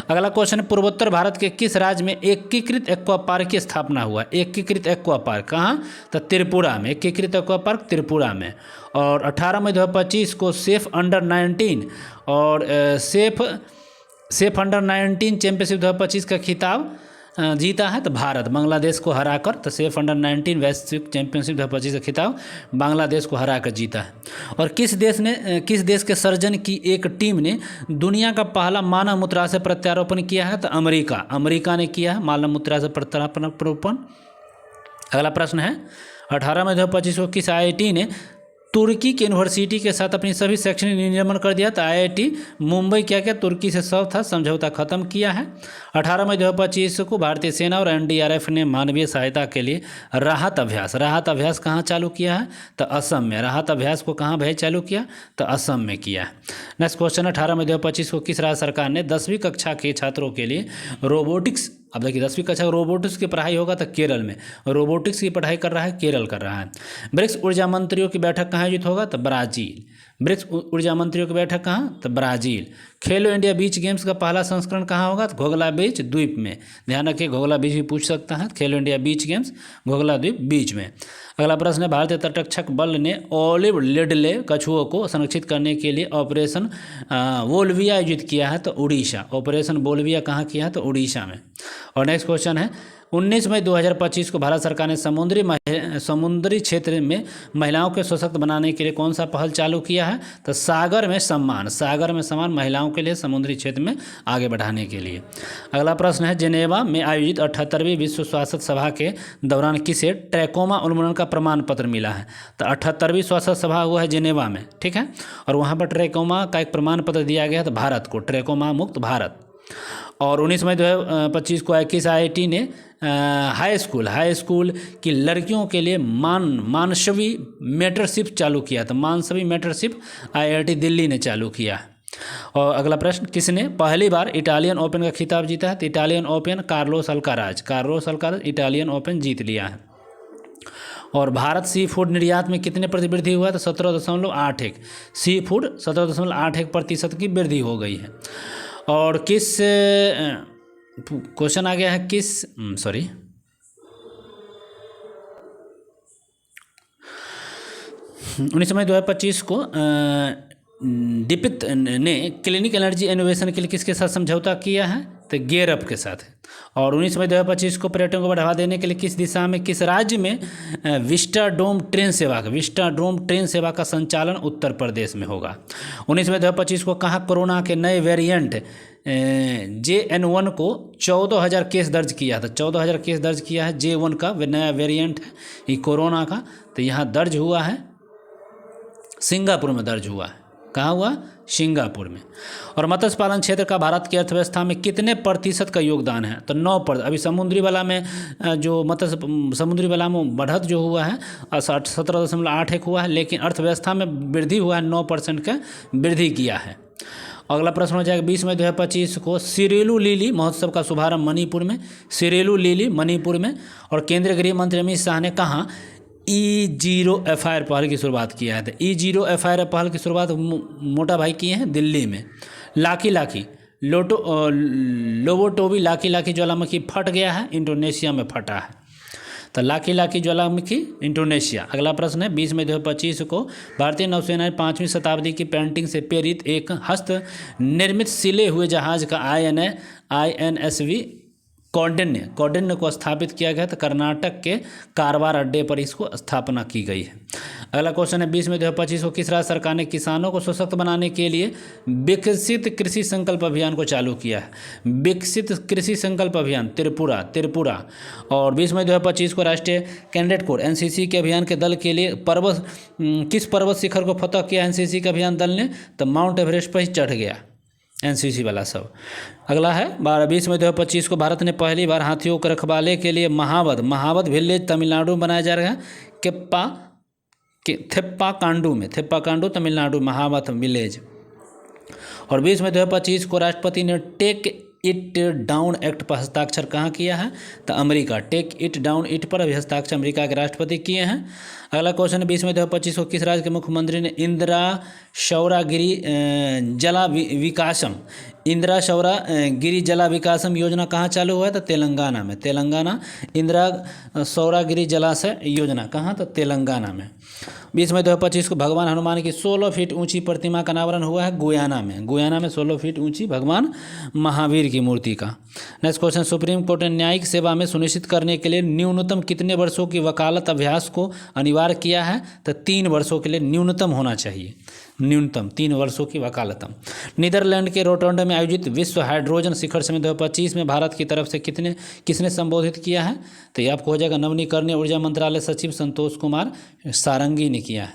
अगला क्वेश्चन है, पूर्वोत्तर भारत के किस राज्य में एकीकृत एक्वा पार्क की स्थापना हुआ? एकीकृत एक्वा पार्क कहाँ? तो त्रिपुरा में। एकीकृत एक्वा पार्क त्रिपुरा में। और 18 मई 2025 को सेफ अंडर 19 और सेफ अंडर 19 चैंपियनशिप 2025 का खिताब जीता है? तो भारत, बांग्लादेश को हराकर। तो सेफ अंडर 19 वैश्विक चैंपियनशिप 2025 का खिताब बांग्लादेश को हराकर जीता है। और किस देश के सर्जन की एक टीम ने दुनिया का पहला मानव मूत्राशय से प्रत्यारोपण किया है? तो अमेरिका ने किया है मानव मूत्राशय से प्रत्यारोपण। अगला प्रश्न है 18 मई 2025 को किस IIT ने तुर्की की यूनिवर्सिटी के साथ अपनी सभी शैक्षणिक नियमन कर दिया? तो IIT मुंबई क्या तुर्की से सब था समझौता खत्म किया है। 18 मई 2025 को भारतीय सेना और NDRF ने मानवीय सहायता के लिए राहत अभ्यास कहाँ चालू किया है? तो असम में। राहत अभ्यास को कहाँ भाई चालू किया? तो असम में किया है। नेक्स्ट क्वेश्चन 18 मई 2025 को किस राज्य सरकार ने 10वीं कक्षा के छात्रों के लिए रोबोटिक्स, अब देखिए 10वीं कक्षा रोबोटिक्स की पढ़ाई होगा तो केरल में रोबोटिक्स की पढ़ाई कर रहा है, केरल कर रहा है। ब्रिक्स ऊर्जा मंत्रियों की बैठक कहाँ आयोजित होगा? तो ब्राज़ील। ब्रिक्स ऊर्जा मंत्रियों की बैठक कहाँ? तो ब्राज़ील। खेलो इंडिया बीच गेम्स का पहला संस्करण कहाँ होगा? तो घोघला बीच द्वीप में। ध्यान रखिए, घोघला बीच भी पूछ सकता है। खेलो इंडिया बीच गेम्स घोघला द्वीप बीच में। अगला प्रश्न है भारतीय तटरक्षक बल ने ओलिव रिडले कछुओं को संरक्षित करने के लिए ऑपरेशन वोल्विया आयोजित किया है? तो उड़ीसा। ऑपरेशन वोल्विया कहाँ किया है? तो उड़ीसा में। और नेक्स्ट क्वेश्चन है 19 मई 2025 को भारत सरकार ने समुद्री क्षेत्र में महिलाओं को सशक्त बनाने के लिए कौन सा पहल चालू किया है? तो सागर में सम्मान महिलाओं के लिए समुद्री क्षेत्र में आगे बढ़ाने के लिए। अगला प्रश्न है जेनेवा में आयोजित 78वीं विश्व स्वास्थ्य सभा के दौरान किसे ट्रैकोमा उन्मूलन का प्रमाण पत्र मिला है? तो 78वीं स्वास्थ्य सभा हुआ है जेनेवा में, ठीक है। और वहाँ पर ट्रैकोमा का एक प्रमाण पत्र दिया गया तो भारत को, ट्रैकोमा मुक्त भारत। और 19 मई 2025 को किस IIT ने हाई स्कूल की लड़कियों के लिए मानसवी मेंटरशिप चालू किया? तो मानसवी मेंटरशिप IIT दिल्ली ने चालू किया। और अगला प्रश्न किसने पहली बार इटालियन ओपन का खिताब जीता है? तो Italian open Carlos Alcaraz Italian open जीत लिया है। और भारत सी फूड निर्यात में कितने प्रति वृद्धि हुआ? तो 17.81। सी फूड 17.81% की वृद्धि हो गई है। और किस क्वेश्चन आ गया है 19 मई 2025 को दीपित ने क्लिनिक एनर्जी इनोवेशन के लिए किसके साथ समझौता किया है? तो गेरअप के साथ है। और 19 मई 2025 को पर्यटन को बढ़ावा देने के लिए किस दिशा में, किस राज्य में विस्टाडोम ट्रेन सेवा का संचालन उत्तर प्रदेश में होगा। 19 मई 2025 को कहाँ कोरोना के नए वेरिएंट JN1 को 14,000 केस दर्ज किया था? 14,000 केस दर्ज किया है। J1 का नया वेरिएंट है ये कोरोना का, तो यहाँ दर्ज हुआ है सिंगापुर में दर्ज हुआ है। कहाँ हुआ? सिंगापुर में। और मत्स्य पालन क्षेत्र का भारत की अर्थव्यवस्था में कितने प्रतिशत का योगदान है? तो 9%। अभी समुद्री बला में समुद्री बला में बढ़त जो हुआ है 17.81 हुआ है, लेकिन अर्थव्यवस्था में वृद्धि हुआ है 9% का वृद्धि किया है। अगला प्रश्न हो जाएगा 20 मई 2025 को सिरेलू लिली महोत्सव का शुभारंभ मणिपुर में। और केंद्रीय गृह मंत्री अमित शाह ने कहाँ E0 FIR पहल की शुरुआत किया है? तो E0 FIR पहल की शुरुआत मोटा भाई किए हैं दिल्ली में। लाकी लोबोटोबी लाकी ज्वालामुखी फट गया है, इंडोनेशिया में फटा है। तो लाकी ज्वालामुखी इंडोनेशिया। अगला प्रश्न है 20 मई 2025 को भारतीय नौसेना ने 5वीं शताब्दी की पेंटिंग से प्रेरित एक हस्त निर्मित सिले हुए जहाज का INSV कौंडिन्य को स्थापित किया गया। तो कर्नाटक के कारवार अड्डे पर इसको स्थापना की गई है। अगला क्वेश्चन है 20 मई 2025 को किस राज्य सरकार ने किसानों को सशक्त बनाने के लिए विकसित कृषि संकल्प अभियान को चालू किया है? विकसित कृषि संकल्प अभियान त्रिपुरा। और 20 मई 2025 को राष्ट्रीय कैडेट कोर NCC के अभियान के दल के लिए किस पर्वत शिखर को फतह किया NCC के अभियान दल ने? तो माउंट एवरेस्ट पर ही चढ़ गया NCC वाला सब। अगला है 20 मई 2025 को भारत ने पहली बार हाथियों के रखवाले के लिए महावत विलेज तमिलनाडु में बनाया जा रहा है। थेप्पाकांडू तमिलनाडु महावत विलेज। और 20 मई 2025 को राष्ट्रपति ने टेक इट डाउन एक्ट पर हस्ताक्षर कहाँ किया है? तो America. Take it down it पर अभी हस्ताक्षर अमेरिका के राष्ट्रपति किए हैं। अगला क्वेश्चन है 20 मई 2025 को किस राज्य के मुख्यमंत्री ने इंदिरा सौरागिरी जला विकासम योजना कहाँ चालू हुआ है? तो तेलंगाना में। इंदिरा सौरागिरी जलाशय योजना कहाँ? तो तेलंगाना में। 20 मई 2025 को भगवान हनुमान की 16 फीट ऊंची प्रतिमा का अनावरण हुआ है गुयाना में 16 फीट ऊंची भगवान महावीर की मूर्ति का। नेक्स्ट क्वेश्चन, सुप्रीम कोर्ट ने न्यायिक सेवा में सुनिश्चित करने के लिए न्यूनतम कितने वर्षों की वकालत अभ्यास को अनिवार्य किया है? तो 3 वर्षों के लिए न्यूनतम होना चाहिए, न्यूनतम 3 वर्षों की वकालत। नीदरलैंड के रोटरडैम में आयोजित विश्व हाइड्रोजन शिखर सम्मेलन 2025 में भारत की तरफ से किसने संबोधित किया है? तो ये आपको हो जाएगा नवीनीकरणीय ऊर्जा मंत्रालय सचिव संतोष कुमार सारंगी ने किया है।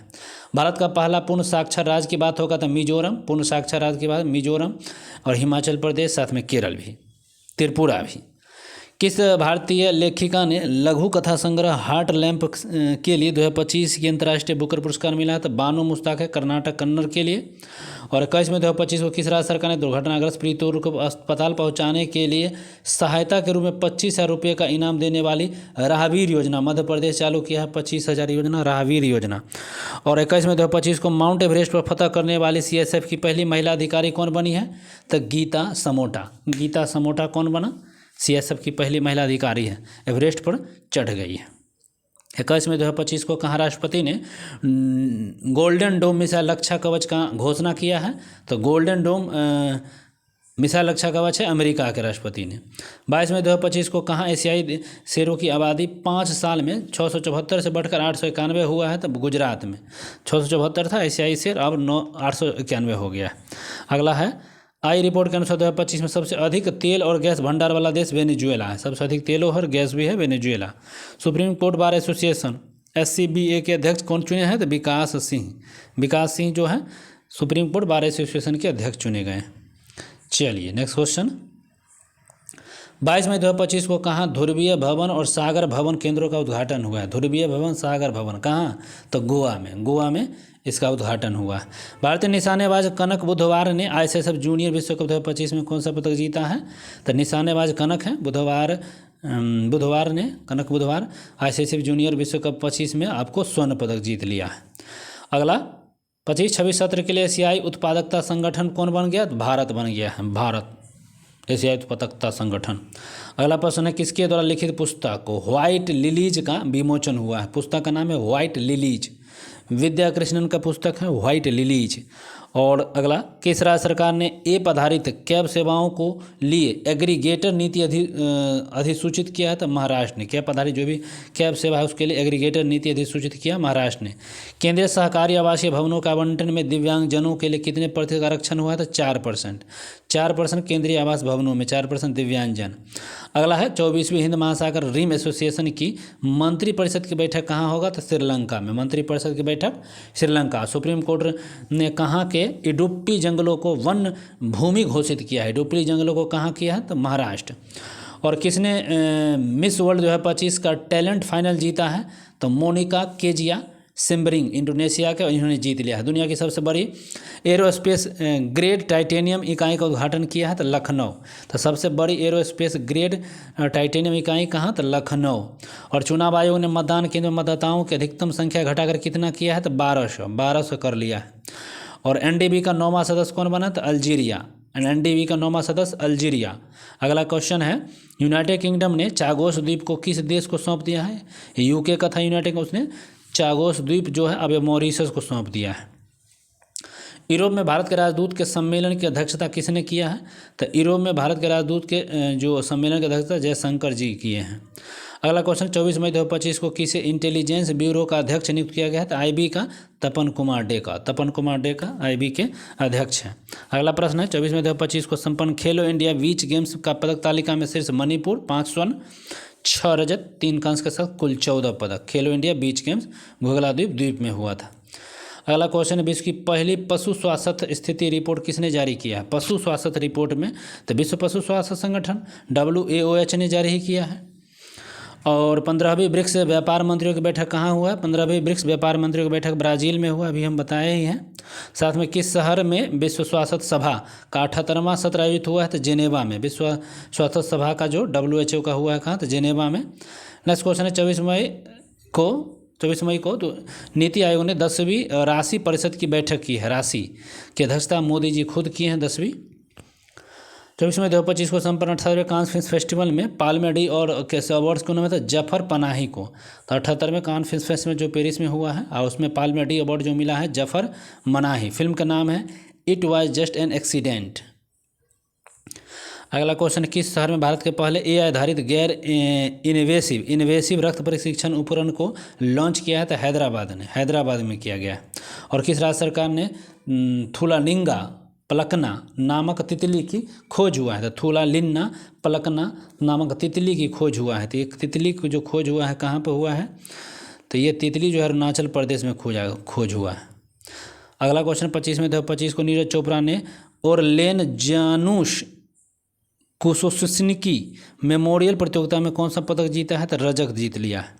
भारत का पहला पूर्ण साक्षर राज्य की बात होगा तो मिजोरम, पूर्ण साक्षर राज्य की बात मिजोरम और हिमाचल प्रदेश, साथ में केरल भी, त्रिपुरा भी। किस भारतीय लेखिका ने लघु कथा संग्रह हार्ट लैम्प के लिए 2025 की अंतर्राष्ट्रीय बुकर पुरस्कार मिला है? तो बानो मुस्ताक है, कर्नाटक कन्नड़ के लिए। और 21 में 2025 को किस राज्य सरकार ने दुर्घटनाग्रस्त प्रीतोर को अस्पताल पहुंचाने के लिए सहायता के रूप में 25,000 रुपये का इनाम देने वाली राहवीर योजना मध्य प्रदेश चालू किया है? 25,000 योजना, राहवीर योजना। और 21 में 2025 को माउंट एवरेस्ट पर फतह करने वाली CSF की पहली महिला अधिकारी कौन बनी है? तो गीता समोटा। गीता समोटा कौन बना? CSF की पहली महिला अधिकारी है, एवरेस्ट पर चढ़ गई है। 21 में 2025 को कहाँ राष्ट्रपति ने गोल्डन डोम मिसाइल रक्षा कवच का घोषणा किया है? तो गोल्डन डोम मिसाइल रक्षा कवच है अमेरिका के राष्ट्रपति ने। 22 में 2025 को कहाँ एशियाई शेरों की आबादी 5 साल में 674 से बढ़कर 891 हुआ है? तो गुजरात में 674 था एशियाई शेर, अब 891 हो गया है। अगला है आई रिपोर्ट के अनुसार 2025 में सबसे अधिक तेल और गैस भंडार वाला देश वेनेजुएला है। सबसे अधिक तेल और गैस भी है Venezuela. Supreme court bar association SCBA के अध्यक्ष कौन चुने हैं? तो विकास सिंह। विकास सिंह जो है सुप्रीम कोर्ट बार एसोसिएशन के अध्यक्ष चुने गए। चलिए नेक्स्ट क्वेश्चन, 22 मई 2025 को कहाँ ध्रुवीय भवन और सागर भवन केंद्रों का उद्घाटन हुआ है? ध्रुवीय भवन, सागर भवन कहाँ? तो गोवा में इसका उद्घाटन हुआ। भारतीय निशानेबाज कनक बुधवार ने ISSF जूनियर विश्व कप 2025 में कौन सा पदक जीता है? तो निशानेबाज कनक है बुधवार ने ISSF जूनियर विश्व कप 25 में आपको स्वर्ण पदक जीत लिया है। अगला 25-26 सत्र के लिए एशियाई उत्पादकता संगठन कौन बन गया? भारत बन गया है, भारत एशियाई उत्पादकता संगठन। अगला प्रश्न है, किसके द्वारा लिखित पुस्तक को व्हाइट लिलीज का विमोचन हुआ है? पुस्तक का नाम है व्हाइट लिलीज, विद्या कृष्णन का पुस्तक है व्हाइट लिलीज। और अगला, किस राज्य सरकार ने ऐप आधारित कैब सेवाओं को लिए एग्रीगेटर नीति अधिसूचित किया है? तो महाराष्ट्र ने। कैब आधारित जो भी कैब सेवा है उसके लिए एग्रीगेटर नीति अधिसूचित किया महाराष्ट्र ने। केंद्रीय सहकारी आवासीय भवनों का आवंटन में दिव्यांगजनों के लिए कितने प्रतिशत आरक्षण हुआ है? तो 4%। 4% केंद्रीय आवास भवनों में, 4% दिव्यांगजन। अगला है 24वीं हिंद महासागर रिम एसोसिएशन की मंत्रिपरिषद की बैठक कहाँ होगा? तो श्रीलंका में। मंत्रिपरिषद की बैठक श्रीलंका। सुप्रीम कोर्ट ने कहाँ के इडुप्पी जंगलों को वन भूमि घोषित किया है? इडुप्पी जंगलों को कहाँ किया है? तो महाराष्ट्र। और किसने मिस वर्ल्ड 2025 का टैलेंट फाइनल जीता है? तो मोनिका केजिया सिम्बरिंग इंडोनेशिया के, इन्होंने जीत लिया है। दुनिया की सबसे बड़ी एरोस्पेस ग्रेड टाइटेनियम इकाई का उद्घाटन किया है? तो लखनऊ। तो सबसे बड़ी एरोस्पेस ग्रेड टाइटेनियम इकाई कहाँ? तो लखनऊ। और चुनाव आयोग ने मतदान केंद्र मतदाताओं की अधिकतम संख्या घटाकर कितना किया है? तो 1200 कर लिया है। और NDB का 9वां सदस्य कौन बना? तो अल्जीरिया। NDB का 9वां सदस्य अल्जीरिया। अगला क्वेश्चन है, यूनाइटेड किंगडम ने चागोस द्वीप को किस देश को सौंप दिया है? UK का था यूनाइटेड, उसने चागोस द्वीप जो है अब मॉरिशस को सौंप दिया है। यूरोप में भारत के राजदूत के सम्मेलन की अध्यक्षता किसने किया है? तो यूरोप में भारत के राजदूत के जो सम्मेलन की अध्यक्षता जयशंकर जी किए हैं। अगला क्वेश्चन, 24 मई 2025 को किसे इंटेलिजेंस ब्यूरो का अध्यक्ष नियुक्त किया गया है? तो IB का तपन कुमार डे का IB के अध्यक्ष हैं। अगला प्रश्न है, 24 मई 2025 को संपन्न खेलो इंडिया बीच गेम्स का पदक तालिका में शीर्ष मणिपुर 5 स्वर्ण 6 रजत 3 कांस्य के साथ कुल 14 पदक। खेलो इंडिया बीच गेम्स घोघला द्वीप में हुआ था। अगला क्वेश्चन है, विश्व की पहली पशु स्वास्थ्य स्थिति रिपोर्ट किसने जारी किया है? पशु स्वास्थ्य रिपोर्ट में तो विश्व पशु स्वास्थ्य संगठन WAOH ने जारी किया है। और 15वीं ब्रिक्स व्यापार मंत्रियों की बैठक कहाँ हुआ है? 15वीं ब्रिक्स व्यापार मंत्रियों की बैठक ब्राज़ील में हुआ, अभी हम बताए ही हैं। साथ में किस शहर में विश्व स्वास्थ्य सभा का 78वां सत्र आयोजित हुआ है? तो जेनेवा में। विश्व स्वास्थ्य सभा का जो WHO का हुआ है कहाँ? तो जेनेवा में। नेक्स्ट क्वेश्चन है, 24 मई को तो नीति आयोग ने 10वीं राशि परिषद की बैठक की है। राशि की अध्यक्षता मोदी जी खुद किए हैं 10वीं। 24 मई 2025 को संपन्न 78वें कान फिल्म फेस्टिवल में पाल्मे डी और कैसे अवार्ड्स को नाम था जफर पनाही को। तो 78वें कान फिल्म फेस्टिवल जो पेरिस में हुआ है और उसमें पाल्मे डी अवार्ड जो मिला है जफर मनाही। फिल्म का नाम है it was just an accident. अगला क्वेश्चन, किस शहर में भारत के पहले AI आधारित गैर इन्वेसिव रक्त परीक्षण उपकरण को लॉन्च किया है? तो हैदराबाद में किया गया है। और किस राज्य सरकार ने थुलालिंगा पलकना नामक तितली की खोज हुआ है? तो थुलालिन्ना पलकना नामक तितली की खोज हुआ है। तो एक तितली को जो खोज हुआ है कहाँ पर हुआ है? तो ये तितली जो है अरुणाचल प्रदेश में खोज हुआ है। अगला क्वेश्चन 25 में 2025 को नीरज चोपड़ा ने ओरलेन जानुश कुशोस्निकी मेमोरियल प्रतियोगिता में कौन सा पदक जीता है? तो रजत जीत लिया है।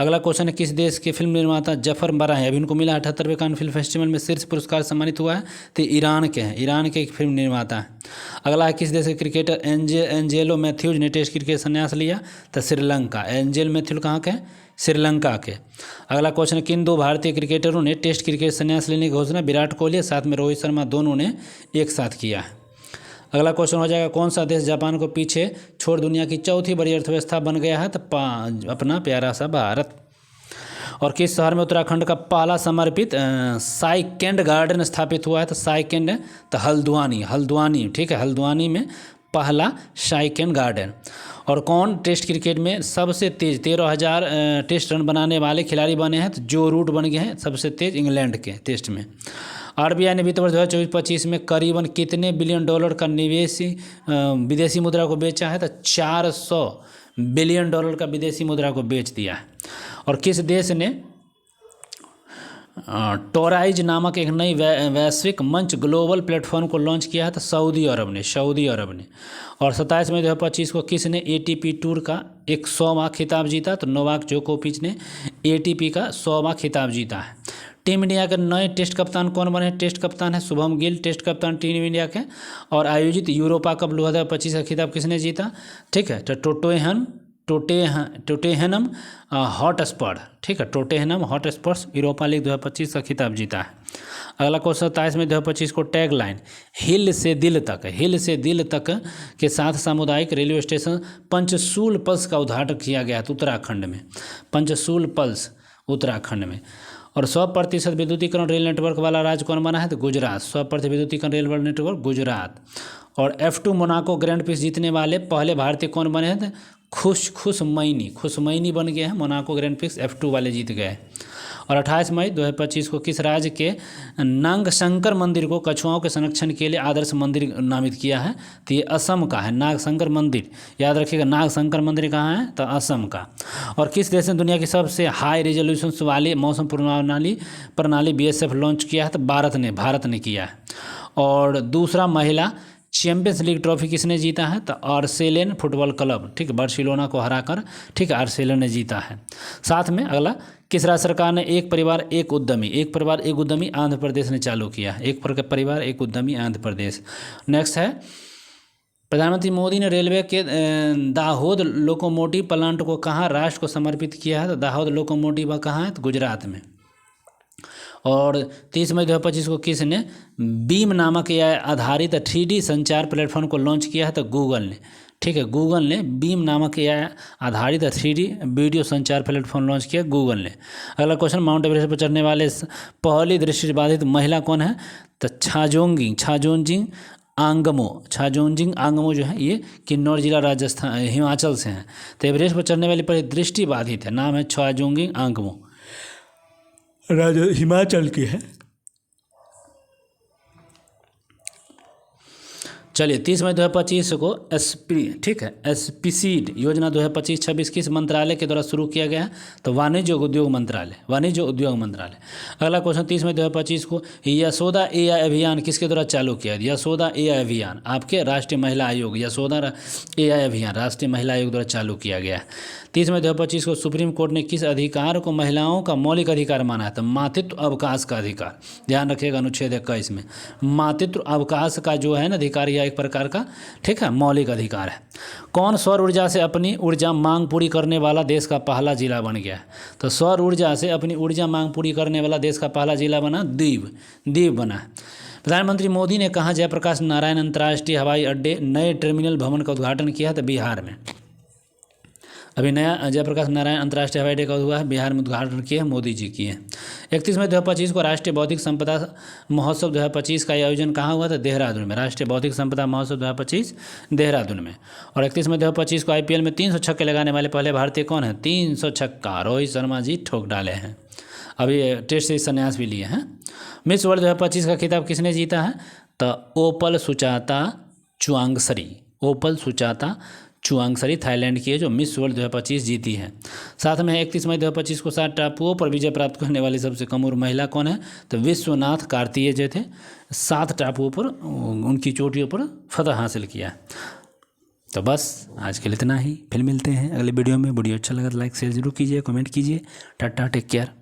अगला क्वेश्चन है, किस देश के फिल्म निर्माता जफर मराही अभी उनको मिला 78वें कान फिल्म फेस्टिवल में शीर्ष पुरस्कार सम्मानित हुआ है? तो ईरान के हैं, ईरान के एक फिल्म निर्माता है। अगला है, किस देश के क्रिकेटर एंजेलो मैथ्यूज ने टेस्ट क्रिकेट संन्यास लिया? तो श्रीलंका। एंजेल मैथ्यूज कहाँ के? श्रीलंका के। अगला क्वेश्चन, किन दो भारतीय क्रिकेटरों ने टेस्ट क्रिकेट संन्यास लेने की घोषणा विराट कोहली साथ में रोहित शर्मा दोनों ने एक साथ किया है? अगला क्वेश्चन हो जाएगा, कौन सा देश जापान को पीछे छोड़ दुनिया की चौथी बड़ी अर्थव्यवस्था बन गया है? तो अपना प्यारा सा भारत। और किस शहर में उत्तराखंड का पहला समर्पित साइकेंड गार्डन स्थापित हुआ है? तो साइकेंड तो हल्द्वानी, ठीक है, हल्द्वानी में पहला साइकेंड गार्डन। और कौन टेस्ट क्रिकेट में सबसे तेज 13,000 टेस्ट रन बनाने वाले खिलाड़ी बने हैं? तो जो रूट बन गए हैं सबसे तेज इंग्लैंड के टेस्ट में। RBI ने वित्त वर्ष 2024-25 में करीबन कितने बिलियन डॉलर का विदेशी मुद्रा को बेचा है? तो 400 बिलियन डॉलर का विदेशी मुद्रा को बेच दिया है। और किस देश ने टोराइज नामक एक नई वैश्विक मंच ग्लोबल प्लेटफॉर्म को लॉन्च किया है? तो सऊदी अरब ने। और 27 मई 2025 को किसने ATP टूर का 100वां खिताब जीता? तो नोवाक जोकोविच ने ATP का 100वां खिताब जीता है। टीम इंडिया के नए टेस्ट कप्तान कौन बने? टेस्ट कप्तान है शुभम गिल, टेस्ट कप्तान टीम इंडिया के। और आयोजित यूरोपा कप 2025 का खिताब किसने जीता? ठीक है, तो टोटेनहम हॉटस्पर, ठीक है, टोटेनहम हॉटस्पर्स यूरोपा लीग 2025 का खिताब जीता है। अगला क्वेश्चन 27 में 2025 को टैग लाइन हिल से दिल तक के साथ सामुदायिक रेलवे स्टेशन पंचसूल पल्स का उद्घाटन किया गया था उत्तराखंड में। पंचसूल पल्स उत्तराखंड में। और 100% विद्युतीकरण रेल नेटवर्क वाला राज्य कौन बना है? तो गुजरात। 100% विद्युतीकरण रेल नेटवर्क गुजरात। और F2 मोनाको ग्रैंड प्रिक्स जीतने वाले पहले भारतीय कौन बने हैं? तो खुशमैनी बन गए हैं, मोनाको ग्रैंड प्रिक्स F2 वाले जीत गए। और 28 मई 2025 को किस राज्य के नागशंकर मंदिर को कछुआओं के संरक्षण के लिए आदर्श मंदिर नामित किया है? तो ये असम का है, नागशंकर मंदिर, याद रखिएगा, नागशंकर मंदिर कहाँ है? तो असम का। और किस देश ने दुनिया की सबसे हाई रेजोल्यूशन वाली मौसम प्रणाली BSF लॉन्च किया है? तो भारत ने किया है। और दूसरा महिला चैंपियंस लीग ट्रॉफी किसने जीता है? तो आर्सेलन फुटबॉल क्लब, ठीक है, बार्सिलोना को हराकर, ठीक है, आर्सेलन ने जीता है। साथ में अगला, किस राज्य सरकार ने एक परिवार एक उद्यमी आंध्र प्रदेश ने चालू किया? एक परिवार एक उद्यमी आंध्र प्रदेश। नेक्स्ट है, प्रधानमंत्री मोदी ने रेलवे के दाहोद लोकोमोटिव प्लांट को कहाँ राष्ट्र को समर्पित किया है? तो दाहोद लोकोमोटिव कहाँ है? तो गुजरात में। और 30 मई 2025 को किसने बीम नामक AI आधारित 3D संचार प्लेटफॉर्म को लॉन्च किया है? तो गूगल ने, ठीक है, गूगल ने बीम नामक AI आधारित 3D वीडियो संचार प्लेटफॉर्म लॉन्च किया गूगल ने। अगला क्वेश्चन, माउंट एवरेस्ट पर चढ़ने वाले पहली दृष्टिबाधित महिला कौन है? तो छाजोंजिंग आंगमो जो है ये किन्नौर जिला राजस्थान हिमाचल से हैं। तो एवरेस्ट पर चढ़ने वाली पहली दृष्टिबाधित है, नाम है छाजोंजिंग आंगमो, हिमाचल की है। चलिए 30 मई 2025 को SP सीड योजना 2025-26 किस मंत्रालय के द्वारा शुरू किया गया है? तो वाणिज्य उद्योग मंत्रालय। अगला क्वेश्चन 30 मई 2025 को यशोदा AI अभियान किसके द्वारा चालू किया? यशोदा AI अभियान आपके राष्ट्रीय महिला आयोग, यशोदा AI अभियान राष्ट्रीय महिला आयोग द्वारा चालू किया गया है। 30 मई 2025 को सुप्रीम कोर्ट ने किस अधिकार को महिलाओं का मौलिक अधिकार माना है? तो मातृत्व अवकाश का अधिकार, ध्यान रखिएगा, अनुच्छेद 21 में मातृत्व अवकाश का जो है ना अधिकार, यह एक प्रकार का, ठीक है, मौलिक अधिकार है। कौन सौर ऊर्जा से अपनी ऊर्जा मांग पूरी करने वाला देश का पहला जिला बन गया? तो सौर ऊर्जा से अपनी ऊर्जा मांग पूरी करने वाला देश का पहला जिला बना दीव बना है। प्रधानमंत्री मोदी ने कहा जयप्रकाश नारायण अंतर्राष्ट्रीय हवाई अड्डे नए टर्मिनल भवन का उद्घाटन किया तो बिहार में। अभी नया जयप्रकाश नारायण अंतर्राष्ट्रीय हवाई अड्डे का हुआ है, बिहार में उद्घाटन किया मोदी जी किए। 31 मई 2025 को राष्ट्रीय बौद्धिक संपदा महोत्सव 2025 का आयोजन कहाँ हुआ था? देहरादून में। राष्ट्रीय बौद्धिक संपदा महोत्सव 2025 देहरादून में। और 31 मई 2025 को IPL में 300 छक्के लगाने वाले पहले भारतीय कौन है? 300 छक्का रोहित शर्मा जी ठोक डाले हैं। अभी टेस्ट से संन्यास भी लिए हैं। मिस वर्ल्ड 2025 का खिताब किसने जीता है? तो ओपल सुचाता चुआंगसरी। ओपल सुचाता चुआंगसरी थाईलैंड की है जो मिस वर्ल्ड 2025 जीती है। साथ में 31 मई 2025 को 7 टापुओं पर विजय प्राप्त करने वाली सबसे कम उम्र महिला कौन है? तो विश्वनाथ कार्तिकेय जो थे 7 टापुओं पर उनकी चोटियों पर फतह हासिल किया। तो बस आज के लिए इतना ही, फिर मिलते हैं अगले वीडियो में। वीडियो अच्छा लगा तो लाइक शेयर जरूर कीजिए, कमेंट कीजिए। Tata, take care.